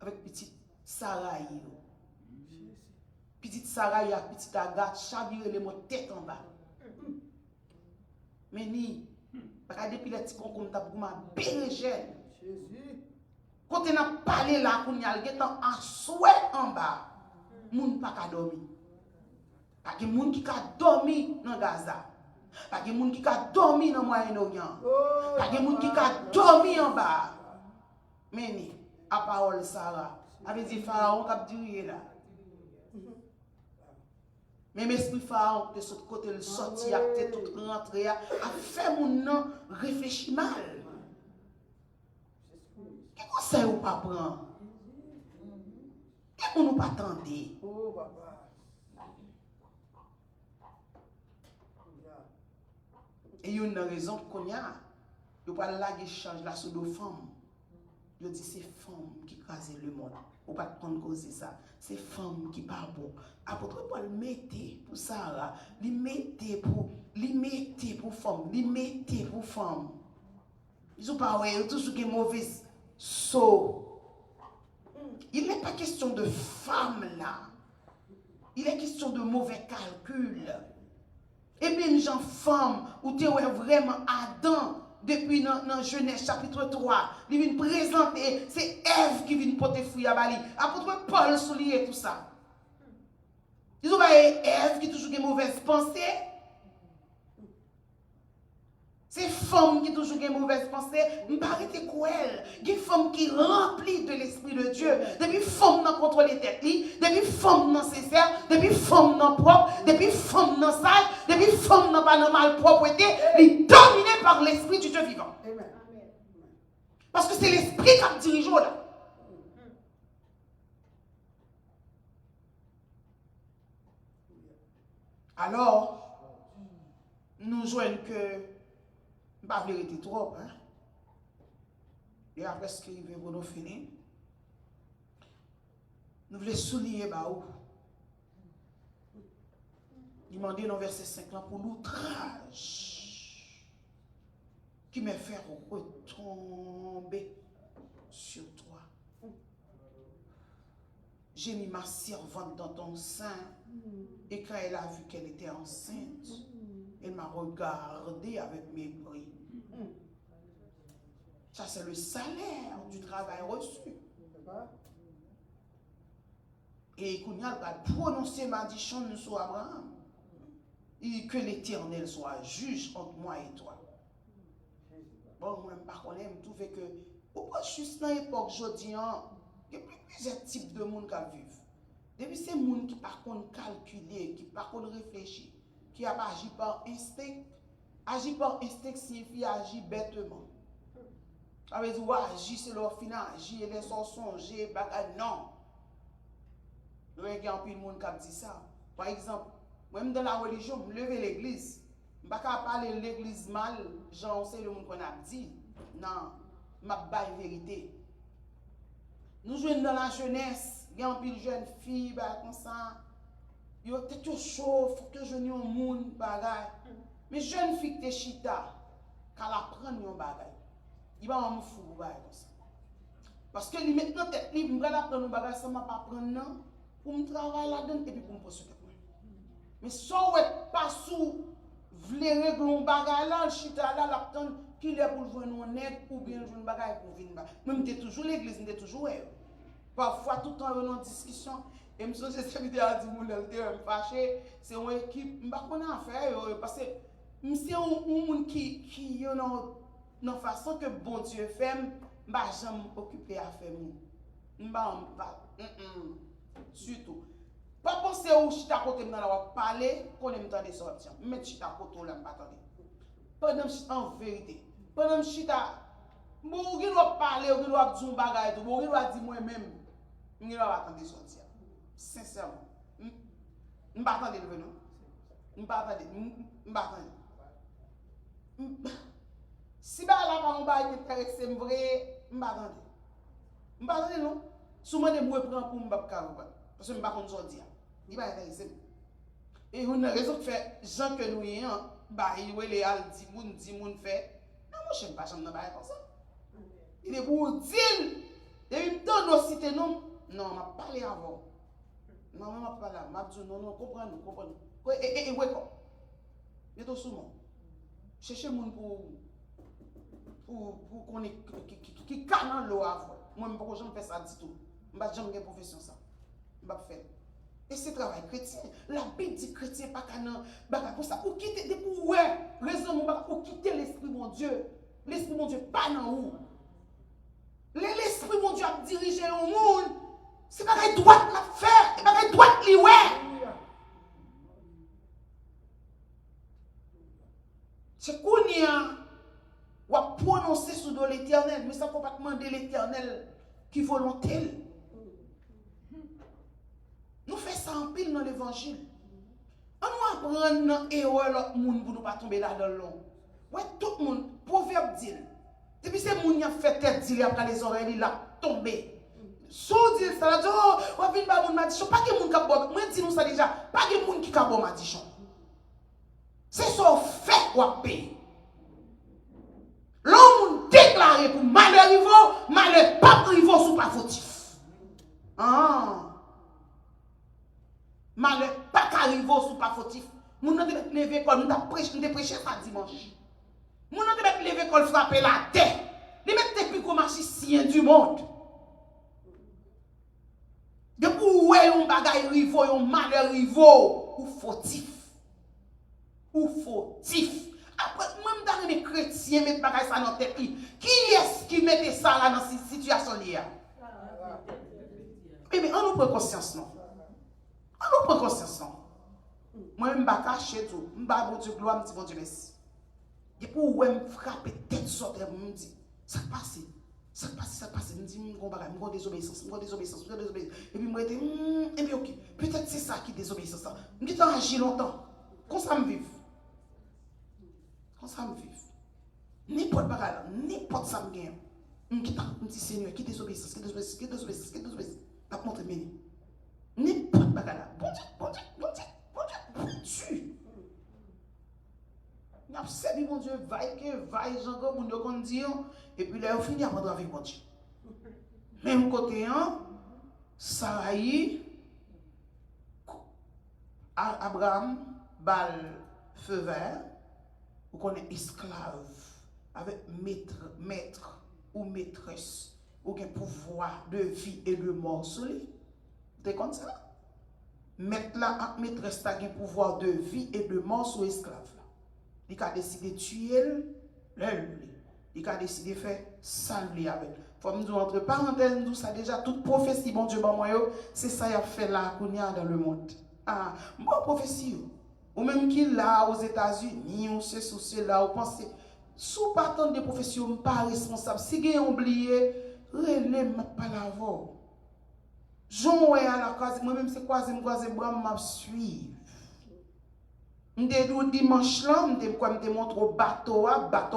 Avec petite Sarah. Petite Sarah et petit Agar, chaviré les mots tête en bas. Mais ni, parce que depuis les petits concours, tu as beaucoup de belle. Quand on a parlé là, qu'on y a le temps en souhait en bas, moun pas qu'à dormir. Pas que moun qui a dormi dans Gaza. Pas que moun qui a dormi dans Moyen-Orient. Pas que moun qui a dormi en bas. Mais ni, à parole Sarah, avait dit Pharaon qui a dit là. Même esprit Pharaon de ce côté le sorti a tout rentré a fait moun nan réfléchir mal. Qu'est-ce que ça ou pas prendre? Qu'est-ce qu'on nous pas tenter? Et il y a une raison qu'on y a. Il n'y a pas là qui change la sous de femmes. Il dit c'est femmes qui crasent le monde. On ne peut pas prendre cause de ça. C'est femmes qui parlent bon. Apôtre Paul mettait pour Sarah, il mettait pour femmes, il mettait pour femmes. Ils ont pas ouais, tout ce qui est mauvais. Il n'est pas question de femme là. Il est question de mauvais calcul. Et puis une jeune femme où tu es vraiment Adam. Depuis dans Genèse chapitre 3, il vient présenter, c'est Ève qui vient porter fruit à Bali. Apôtre Paul souligne tout ça. Ils ont voyé Ève qui toujours une mauvaise pensée. C'est femme qui toujours une mauvaise pensée. Je ne pas arrêter cruel. Il y a une femme qui remplie de l'Esprit de Dieu. Depuis femme dans contrôle les têtes, depuis femme dans sincère, depuis femme dans propre, depuis femme dans sale, depuis femme dans pas mal propreté, elle est dominée par l'Esprit du Dieu vivant. Amen. Parce que c'est l'Esprit qui dirige là. Alors, nous joignons que pas vérité trop, hein? Et après ce qui est pour nous finir, nous voulons souligner Baou. Demander dans verset 5 pour l'outrage qui me fait retomber sur toi. J'ai mis ma servante dans ton sein et quand elle a vu qu'elle était enceinte, elle m'a regardé avec mépris. Ça, c'est le salaire du travail reçu. Et qu'on a prononcé malédiction sur Abraham. Et que l'Éternel soit juge entre moi et toi. Bon, moi, je ne connais pas tout fait que, pourquoi juste dans l'époque, je dis, il y a plusieurs types de monde qui vivent. Depuis ces gens qui par contre calculer, qui par contre réfléchir, qui a agi par instinct. Agir par instinct signifie agir bêtement. Ça veut dire, agir c'est leur final, agir les sont songer, non. Il y a un peu de monde qui dit ça. Par exemple, moi-même dans la religion, je me lève l'église. Je ne vais pas parler de l'église mal, j'en sais le monde qu'on a dit. Non, je ne vais pas la vérité. Nous jouons dans la jeunesse, il y a un peu de jeunes filles, comme ça. Il y a peut-être chaud, il faut que je ne sois un monde, bagaille. Mais jeune fille qui est chita, quand elle apprend un bagage, il va me fou comme ça. Parce que lui maintenant tête libre, je vais apprendre un bagage, ça ne m'a pas prendre non pour me travailler là-dedans et puis pour me poser. Mais si on n'est pas sous, vouloir régler un bagage là, le chita là, l'attend qu'il est pour jouer un aide ou bien jouer un bagage pour venir. Même si toujours l'église, toujours. Parfois tout le temps on est en discussion. Et je suis serviteur a dit mon elle fâché, c'est une équipe m'pas connait affaire parce que c'est un monde qui yo dans façon que bon Dieu fait, m'pas jamais occupé à faire moun. M'pas surtout pas penser ou chita côté dans la parler qu'on aime tendre sortir. Mettre chita côté là m'pas attendre. Pendant en vérité, pendant chita bon qui doit parler, qui doit dire bagay tout, bon qui doit dire moi même, on doit attendre sortir. Sincèrement, je ne vais pas attendre le non. Je ne vais pas attendre. Si je ne vais pas intéressé, je ne vais pas attendre. Je ne vais pas attendre non. Si je me prends pour me faire parce que je ne vais pas sortir. Je ne vais pas intéressé. Et une raison qui fait gens que nous ayons, il y a des gens fait. Non, moi je ne sais pas jamais comme ça. Il est pour dire, il me donne nos cités non. Non, on m'a parlé avant. Non, on m'a parlé là. M'a dit non, comprenez. Et ouais quoi. Il est tout souvent. Cherchez moun pour qu'on ait qui canne l'eau avant. Moi même pas jamais faire ça du tout. Je ne vais jamais faire profession ça. Je ne vais pas faire. Et c'est travail chrétien. La Bible dit chrétien pas canon. Pour ça pour quitter pour ouais, raison pour quitter l'esprit mon Dieu. L'esprit mon Dieu pas dans où. L'esprit mon Dieu a dirigé le monde. C'est pas qu'il doit la faire, c'est pas qu'il doit li ouais. C'est qu'on y a ou a prononcé sous de l'Éternel, mais ça faut pas demander l'Éternel qui volonté. Nous faisons ça en pile dans l'évangile. On nous apprend dans erreur l'autre monde pour nous pas tomber là dans l'eau. Ouais, tout le monde, proverbe dit. Depuis ces moun qui a fait tête dit après les oreilles là tomber. So dit ça là, oh, on vient pas moun madichon, pas que moun ka bon, moi dis nous ça déjà, pas que moun qui ka bon madichon. C'est ça fait ou payer. L'homme déclaré pour malheur rivo, malheur pas rivo sous pas fautif. Malheur pas rivo sous pas fautif. Moun nan te lever comme nous prêcher ça dimanche. Moun nan te lever comme frapper la terre. Les mettre technique comme magicien du monde. De pour ouais un bagay rivo, un malheur rivo ou fautif. Ou fautif. Après même dans les chrétiens mettre bagay ça dans tête qui est-ce qui mettait ça là dans cette situation là? Mais on nous prend conscience non. On nous prend conscience non. Moi je ne vais pas cacher tout. Je ne vais pas bon Dieu gloire, me dit bon Dieu merci. Et pour ouais me frapper tête sorte me dit ça passe. Ça passe, me dit me désobéissance. Et puis moi j'étais et puis OK, peut-être c'est ça qui désobéissance ça. Me dit agir longtemps. Comme ça me vive. Comme ça me vive. N'importe quoi, n'importe ça me gagne. Me dit Seigneur, qui désobéissance. Pas montrer béni. N'importe quoi là. Bon Dieu. Il a servi mon Dieu, vaille, Jean-God, mon Dieu, qu'on dit, et puis là, on finit à prendre avec mon Dieu. Même côté, Sarai, Abraham, bal, feu vert, vous connaissez esclave, avec maître ou maîtresse, ou un pouvoir de vie et de mort sur lui. Vous êtes comme ça? Maître là, maîtresse, a un pouvoir de vie et de mort sur esclave. Il a décidé de tuer il a décidé de faire saluer avec. Il faut me dire entre parenthèses, nous ça déjà toute prophétie, bon Dieu, bon moi, c'est ça qu'il a fait là, qu'on y a dans le monde. Ah, bon prophétie, ou même qu'il là aux États-Unis, ou c'est là, ou pensez, sous partant de prophéties, pas responsable. Si vous avez oublié, relève pas la voix. Jean à la case, moi-même c'est quoi, c'est bras m'a suivre. M'dé dimanche là, m'dé montre au bateau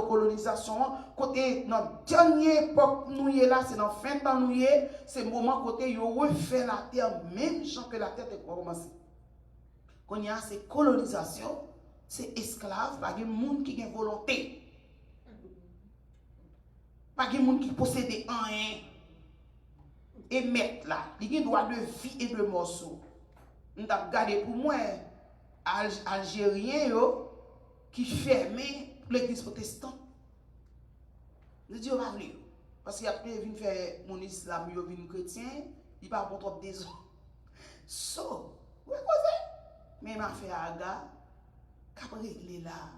colonisation, côté notre dernière époque nous y là, c'est dans fin temps nous y c'est moment côté yo refait la terre même gens que la terre est commencé. Quand y a c'est colonisation, c'est esclave, pas de monde qui a volonté. Pas de monde qui possède rien. Et mettre là, il a droit de vie et de morceau. M't'a regardé pour moi Algérien qui fermait l'église protestante. Je dis, on va venir. Parce qu'après, il vient faire mon islam, il vient chrétien, il va pas trop des So, vous causez? Mais m'a fait aga, cap régler là.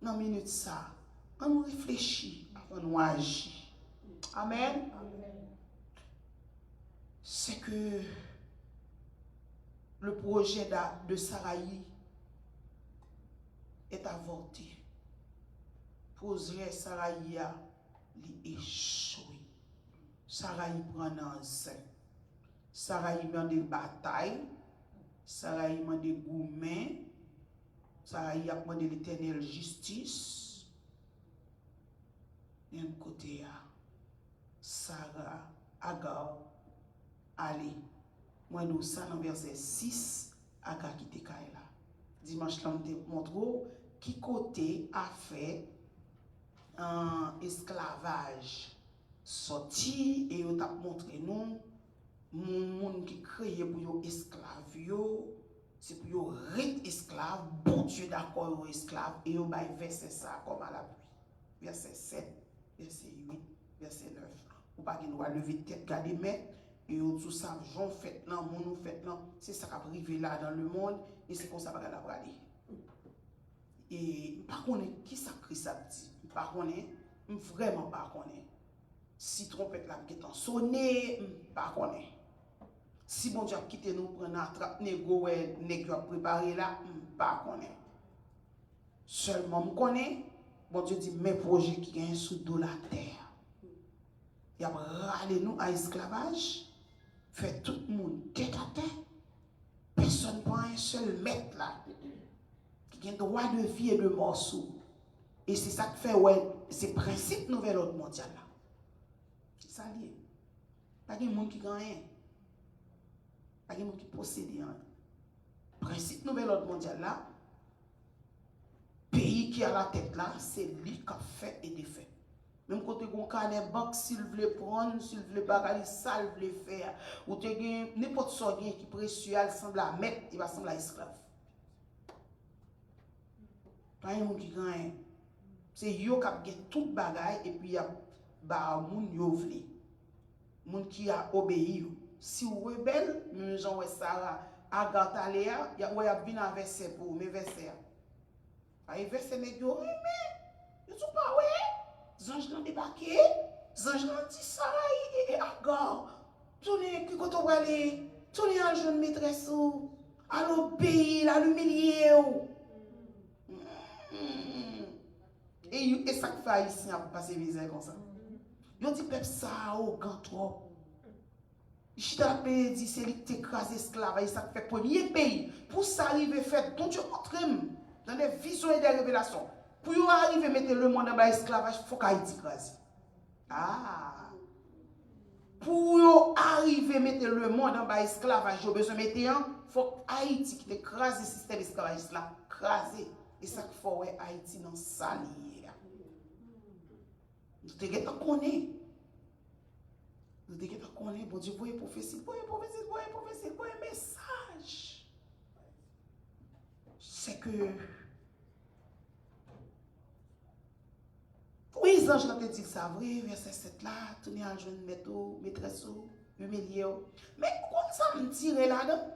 Dans minute ça, on nous réfléchit avant nous agir. Amen. C'est que le projet de Saraï est avorté. Poserait Saraï a échoué. Saraï prend un zin. Saraï mène des batailles. Saraï mène des gourmets. Saraï a demandé l'éternelle justice. D'un côté, Sarah, Agar, allez. Moi, nous sommes dans verset 6, Agar qui était là. Dimanche, là, je te montre qui côté a fait un esclavage sorti et on t'a montré nous monde qui créé pour esclave c'est pour être esclave bon Dieu d'accord aux esclaves et on bail verset ça comme à l'appui verset 7 verset 8 verset 9 ou pas qu'il doit lever tête garder mais et tout ça j'en fait là mon fait là c'est ça qui a privé là dans le monde et c'est comme ça va la aller et par contre qui ça Christ a dit par contre vraiment pas connaît si trompette là qui est en sonné pas connaît si bon Dieu a quitté nous prendre attrape négo nèg a préparé là pas connaît seulement me connaît bon Dieu dit mes projets qui gagnent sous de la terre il a râlé nous à esclavage fait tout le monde tête à tête personne pas un seul maître là qui a droit de vie et de mort et c'est ça que fait ouais c'est principe nouvel ordre mondial là c'est ça lié pas de monde qui gagne pas de monde qui possède rien principe nouvel ordre mondial là pays qui a la tête là c'est lui qui a fait et défait même côté gon carnet banque s'il veut prendre s'il veut bagaille ça il veut faire ou te gagne n'importe sorte qui précieux il semble à mettre il va sembler esclave pas un monde qui gagne c'est yo qui a tout bagaille et puis y a ba moun yo vle moun qui a obéi si ou rebelle même Jean ouais Sarah Agar Taléa y a ouais a bien verset pour mes versets ay verset nèg yo mais yo tout pas ouais ange nan débarqué ange nan dit Sarah et Agar tous les qui côté aller tous les en jeune maîtresse ou à l'obéir à l'humilier et ça fait haïtien pour passer misère comme ça. Yo dit peuple ça arrogant trop. Chita pays dit c'est lui qui écrase esclave et ça fait premier pays pour ça arriver fait donc Dieu montre dans des visions et des révélations. Pour y arriver mettre le monde dans l'esclavage, faut qu'Haïti écrase. Ah. Pour y arriver mettre le monde dans l'esclavage, j'ai besoin de mettre faut Haïti qui écrase le système esclavagiste là, craser. Et ça qu'il faut ouais Haïti dans salier. Nous te gêtons connaît. Nous te gêtons connaît. Bon Dieu, voyez prophétie, voyez message. C'est que oui, les anges l'ont dit ça vrai, verset 7 là, tourner à jeune maîtresse, humilié. Mais pourquoi ça me tire là-dedans?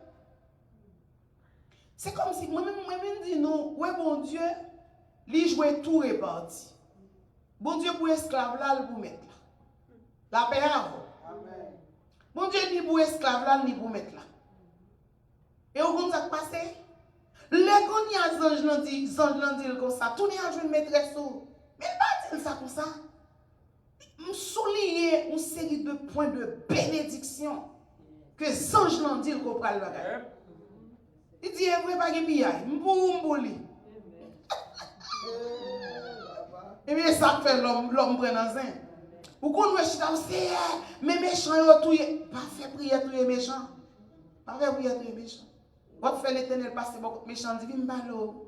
C'est comme si moi-même dis non, ouais bon Dieu, lui jouer tout réparti. Bon Dieu pour esclave là, pour mettre là. La paix avant. Amen. Bon Dieu ni pour esclave là, ni pour mettre là. Et au compte ça passé, les qu'on y a ange l'ont dit comme ça, tourner à jeune maîtresse. Mais pas dire ça comme ça. Je souligne une série de points de bénédiction que les anges l'ont dit qu'on prend le bagage. Il dit, il n'y a pas de biaï, m'bouli. Et bien, ça fait l'homme prend dans un. Ou qu'on veut chita, c'est, mais méchants, ils ont pas fait prière, tous les méchants. Pas fait prière, tous les méchants. Votre fait l'éternel passer beaucoup de méchants, dit, m'balo.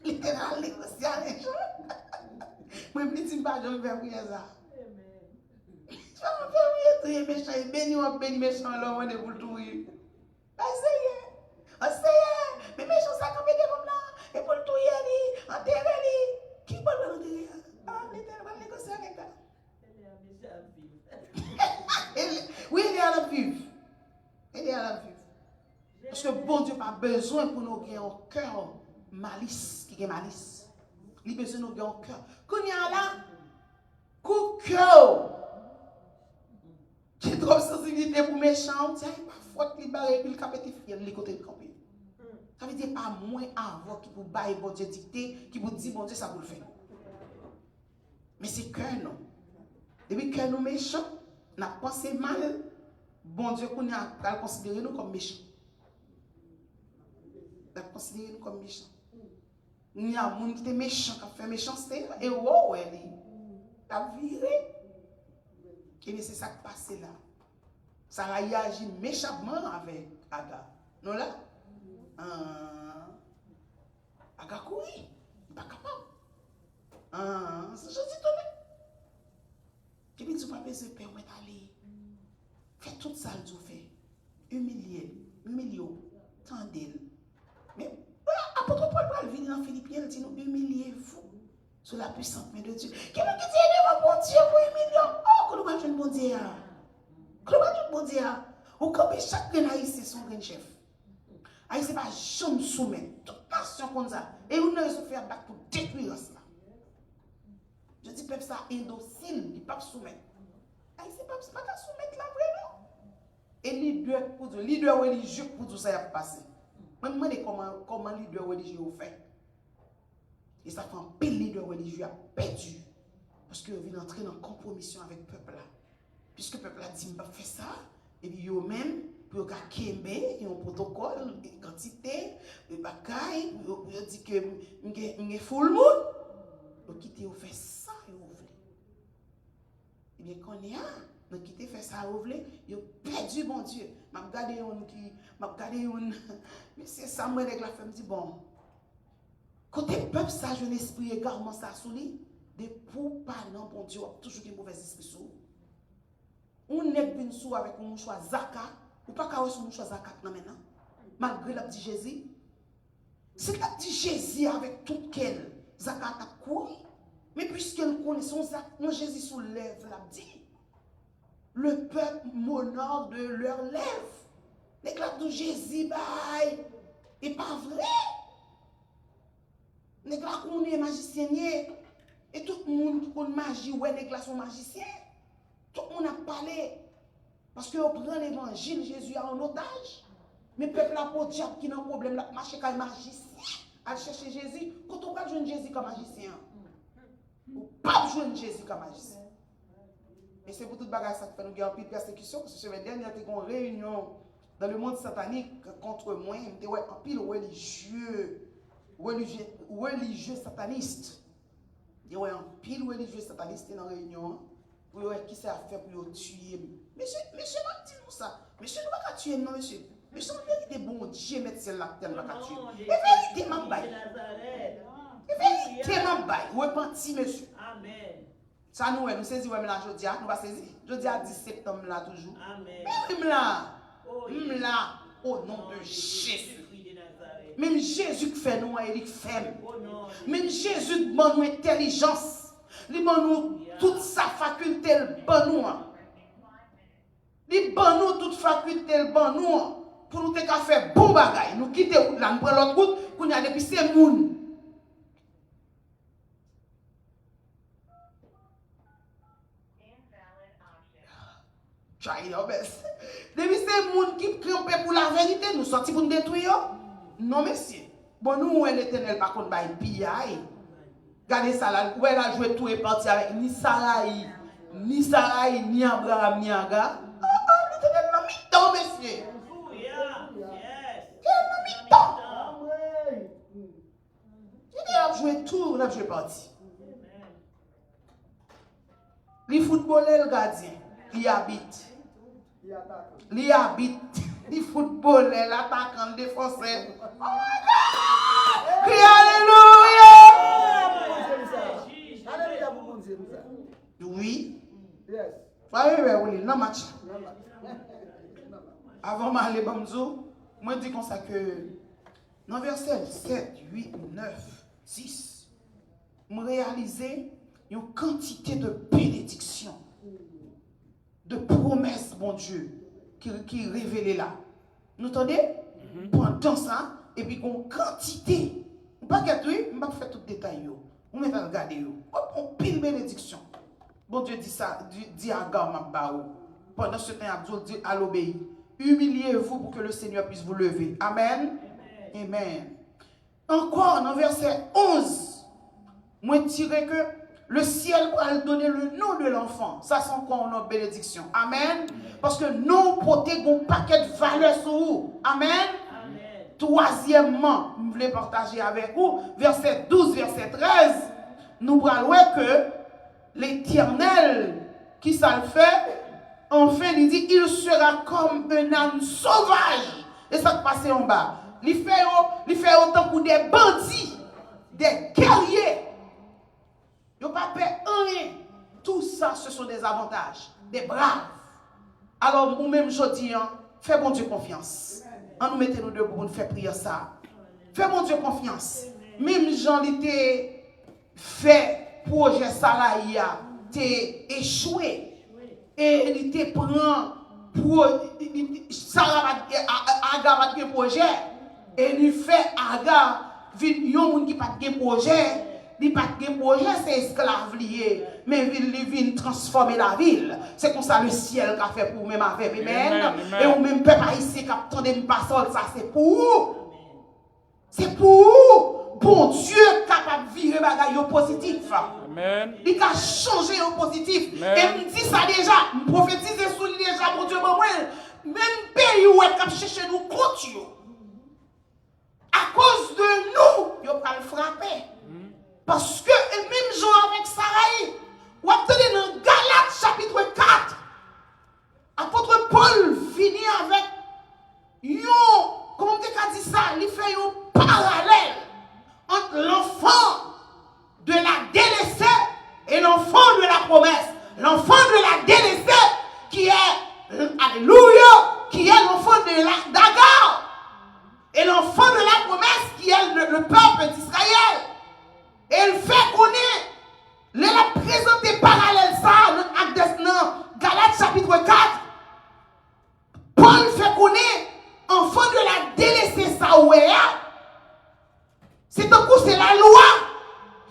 L'éternel négocie à méchants. Moi, je dis, pas, je vais faire prière ça. Je vais faire prière, tous les méchants, et béni ou béni méchants, l'homme, on est pour le tout. Mais méchants, ça, comme il est comme là, et pour le tout, il est enterré. Qui peut l'enterrer? Ah, l'éternel va négocier avec ça. Oui, il est à la vivre. Il est à la vivre. besoin pour nous gagner un cœur malice, qui est malice. Il a besoin de nous gagner un cœur. Quand il y a là, coup cœur, qui est trop sensibilité pour méchant, tiens, il pas faute, il barre, il capite fiel, il côté de camper. Ça veut dire pas moins avant qui vous baille bon Dieu dicté, qui vous dit bon Dieu ça vous le fait. Mais c'est cœur non. Depuis que nous méchants, nous avons pensé mal, bon Dieu qu'on a considéré nous comme méchants. Nous avons considéré nous comme méchants. Il y a des gens qui étaient méchants, qui ont fait méchanceté, et wow, elle a viré. Et bien c'est ça qui passe là. Ça a réagi méchamment avec Aga. Non là? Aga courir, pas capable. C'est juste tombé. Et puis tu ne peux pas permettre d'aller. Fais tout ça que tu fais. Humilier, tendez. Mais voilà, apôtre Paul va venir dans Philippiens, il dit nous humiliez-vous sous la puissante main de Dieu. Qui m'a dit devant bon Dieu pour humilier? Oh, que nous va jouer bon Dieu. Que nous va jouer bon Dieu. Ou comme chaque grain haïtien son grand chef. Haïtien va jamais soumettre. Toute nation comme ça. Et nous ne se faire battre pour détruire cela. Je dis peuple ça indocile, il ne peut pas soumettre. Haïtien ne peut pas soumettre la vraie non. Et leader religieux pour tout ça a passé. Moi, je me demande comment leader religieux fait. Et ça fait un pile leader religieux a perdu. Parce qu'il vient entrer dans compromission avec le peuple là. Puisque le peuple a dit, je vais faire ça. Et puis, eux-mêmes, pour qu'ils aient un protocole, une quantité, des bagailles, ils disent que je suis full monde. Ils quitter ou faire ça, ils ouvrent. Et bien, quand il y a, ils quitter faire ça, ils ouvrent, ils ont perdu, mon Dieu. Je regarde une, mais c'est ça, moi, avec la femme, dit, bon, côté peuple, ça, je l'esprit également ça sous lui, des pour pas, non, bon Dieu, toujours des mauvais esprits sous. On est venu sous avec un mouchoir Zaka, ou pas qu'à un mouchoir Zaka maintenant, malgré la petite Jésus. C'est la petite Jésus avec tout qu'elle, Zaka a couru, mais puisqu'elle connaît son Jésus soulève la dit. Le peuple m'honore de leurs lèvres. L'éclat de Jésus, bye, n'est pas vrai. L'éclat qu'on est magicien, et tout le monde qui connaît magie, ouais, l'éclat sont magiciens. Tout le monde a parlé. Parce qu'on prend l'évangile, Jésus a en otage. Mais le peuple a pour diable qui n'a pas de problème, là, marcher comme magicien, à chercher Jésus. Quand on va jouer Jésus comme magicien, on ne peut pas jouer Jésus comme magicien. Et c'est pour tout le bagage ça qui fait nous gagner un peu de persécution. Parce que ce dernier, il y a une réunion dans le monde satanique contre moi. Il y a un pile religieux sataniste. Il y a un pile religieux sataniste dans la réunion. Pour voir qui ça a fait pour tuer. Monsieur m'a dit nous ça. Monsieur, nous ne pouvons pas tuer, non, monsieur. Monsieur, on vérité, bon Dieu, mettre celle-là, tel ne pas tuer. Et vérité, m'a baille. Et vérité, m'a baille. Repenti, monsieur. Amen. Ça, nous saisissons là, je dis, nous va saisir. Je dis à 10 septembre là, toujours. Amen. Mais là, au nom de Jésus. Même Jésus qui fait nous, il fait. Même Jésus qui donne nous intelligence. Il donne nous toute sa faculté, il donne nous. Il donne nous toute faculté, il donne nous. Pour nous faire bon bagay. Nous quitter là, nous prenons l'autre route, pour nous aller depuis ces moun. Try your best. Depuis ces moun qui campent pour la vérité, nous sortis pour nous détruire. Non, monsieur. Bon, nous, l'éternel, par contre, il pille. Regardez ça là, où elle a joué tout et parti avec ni Sarai, ni Abraham, ni Aga. L'éternel n'a mis temps, monsieur. Il a joué tout, il a joué parti. Les footballeurs, le gardien, il habite. Les footballeurs, l'attaquant, le défenseur. Oh my God! Crie Alléluia! Oui. Oui, non match. Avant d'aller Bamzo, moi je dis comme ça que dans verset 7, 8, 9, 6, je réalisais une quantité de bénédictions, de promesses, bon Dieu, qui est révélée là. Vous entendez? Pendant ça, et puis qu'on quantité. On ne va pas faire tout le détail. On va regarder. On pile bénédiction. Bon Dieu dit ça, dit à Gamabao. Pendant ce temps, Abdul dit à l'obéir. Humiliez-vous pour que le Seigneur puisse vous lever. Amen. Amen. Encore dans verset 11, moi tirer que le ciel va donner le nom de l'enfant. Ça, c'est encore une bénédiction. Amen. Parce que nous protègons un paquet de valeurs sur vous. Amen. Troisièmement, je voulais partager avec vous, verset 12, verset 13, nous voyons que l'Éternel, qui ça le fait, enfin, il dit, il sera comme un âne sauvage. Et ça passe en bas. Il fait autant que des bandits, des guerriers. Il n'y a pas peur rien. Tout ça, ce sont des avantages, des braves. Alors, nous-mêmes, je dis, fais bon Dieu confiance. En nous mettons nous debout pour nous faire prier ça. Fais mon Dieu confiance. Même Jean était fait projet Salahia, t'es échoué. Et il te prend pour Sarah Aga va projet. Et il fait Aga, yon moun qui pas de projet. Il pas de projet, c'est esclave lié. Mais il vient transformer la ville. C'est comme ça le ciel qu'a fait pour même avec Amen. Et on même peuple ici qui attendait une parole, ça c'est pour vous. C'est pour vous. Bon Dieu capable de virer bagaille positif. Amen. Il a changé au positif. Amen. Et me dit ça déjà, me prophétise sur lui déjà, mon Dieu, même pays où est cap chercher nous contre eux. À cause de nous, il va le frapper. Parce que, et même Jean avec Sarah, vous attendez dans Galates chapitre 4, apôtre Paul finit avec, comment tu dit ça, il fait un parallèle entre l'enfant de la délaissée et l'enfant de la promesse. L'enfant de la délaissée qui est, alléluia, qui est l'enfant de d'Agar. Et l'enfant de la promesse qui est le peuple d'Israël. Et elle fait connaître, elle a présenté parallèle ça dans Galates chapitre 4. Paul fait connaître, enfant de la délaissée ça ouais. C'est un coup, c'est la loi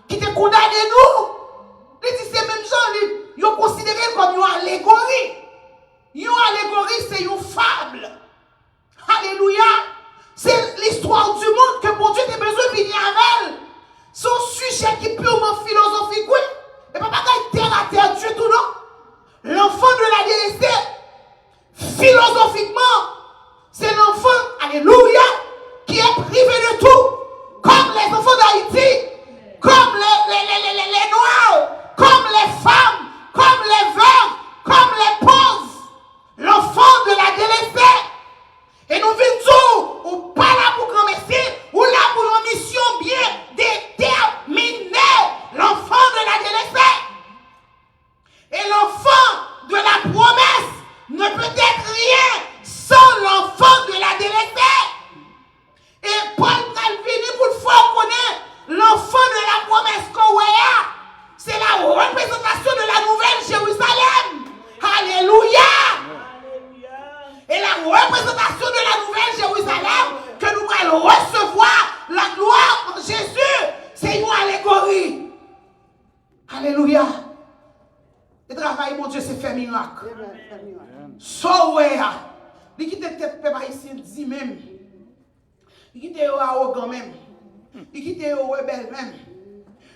qui te condamne nous. Il dit c'est même gens, ils ont considéré comme une allégorie. Une allégorie, c'est une fable. Alléluia. C'est l'histoire du monde que mon Dieu a besoin de venir avec elle. Son sujet qui est purement philosophique, oui. Et pas terre à terre, Dieu tout non. L'enfant de la délaissée, philosophiquement, c'est l'enfant, alléluia, qui est privé de tout. Comme les enfants d'Haïti, comme les noirs, comme les femmes, comme les veuves, comme les pauvres. L'enfant de la délaissée. Et nous venons ou pas là pour grand messie, ou là pour une mission bien déterminée. L'enfant de la délaissée. Et l'enfant de la promesse ne peut être rien sans l'enfant de la délaissée. Et Paul Calvini, pour le faire connaître, l'enfant de la promesse qu'on c'est la représentation de la nouvelle Jérusalem. Alléluia. Et la représentation de la nouvelle Jérusalem que nous allons recevoir la gloire en Jésus, c'est une allégorie. Alléluia. Le travail, mon Dieu, c'est faire miracle. So, ouais. Il quitte peut-être peuple haïtien dit même. Il quitte arrogant même. Il quitte rebelle même.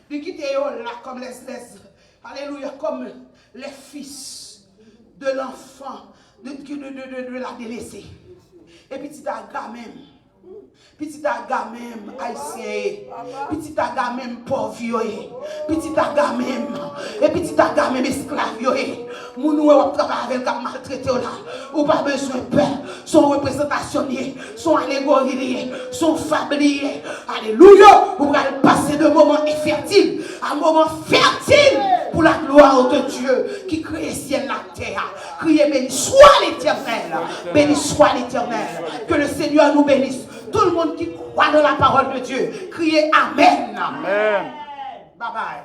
Il quitte là comme les alléluia, comme les fils de l'enfant. De la délaissée. Et petit aga même. Petit aga même haïtien. Petit aga même pauvre. Petit aga même. Et petit aga même esclave. Mounou ou travail avec un maltraité là. Ou pas besoin de peur. Son représentation, son allégorie, son fablier. Alléluia. Vous allez passer de moments infertiles à moments fertiles pour la gloire de Dieu qui crée ciel la terre. Criez béni soit l'Éternel. Béni soit l'Éternel. Que le Seigneur nous bénisse. Tout le monde qui croit dans la parole de Dieu, criez Amen. Amen. Bye bye.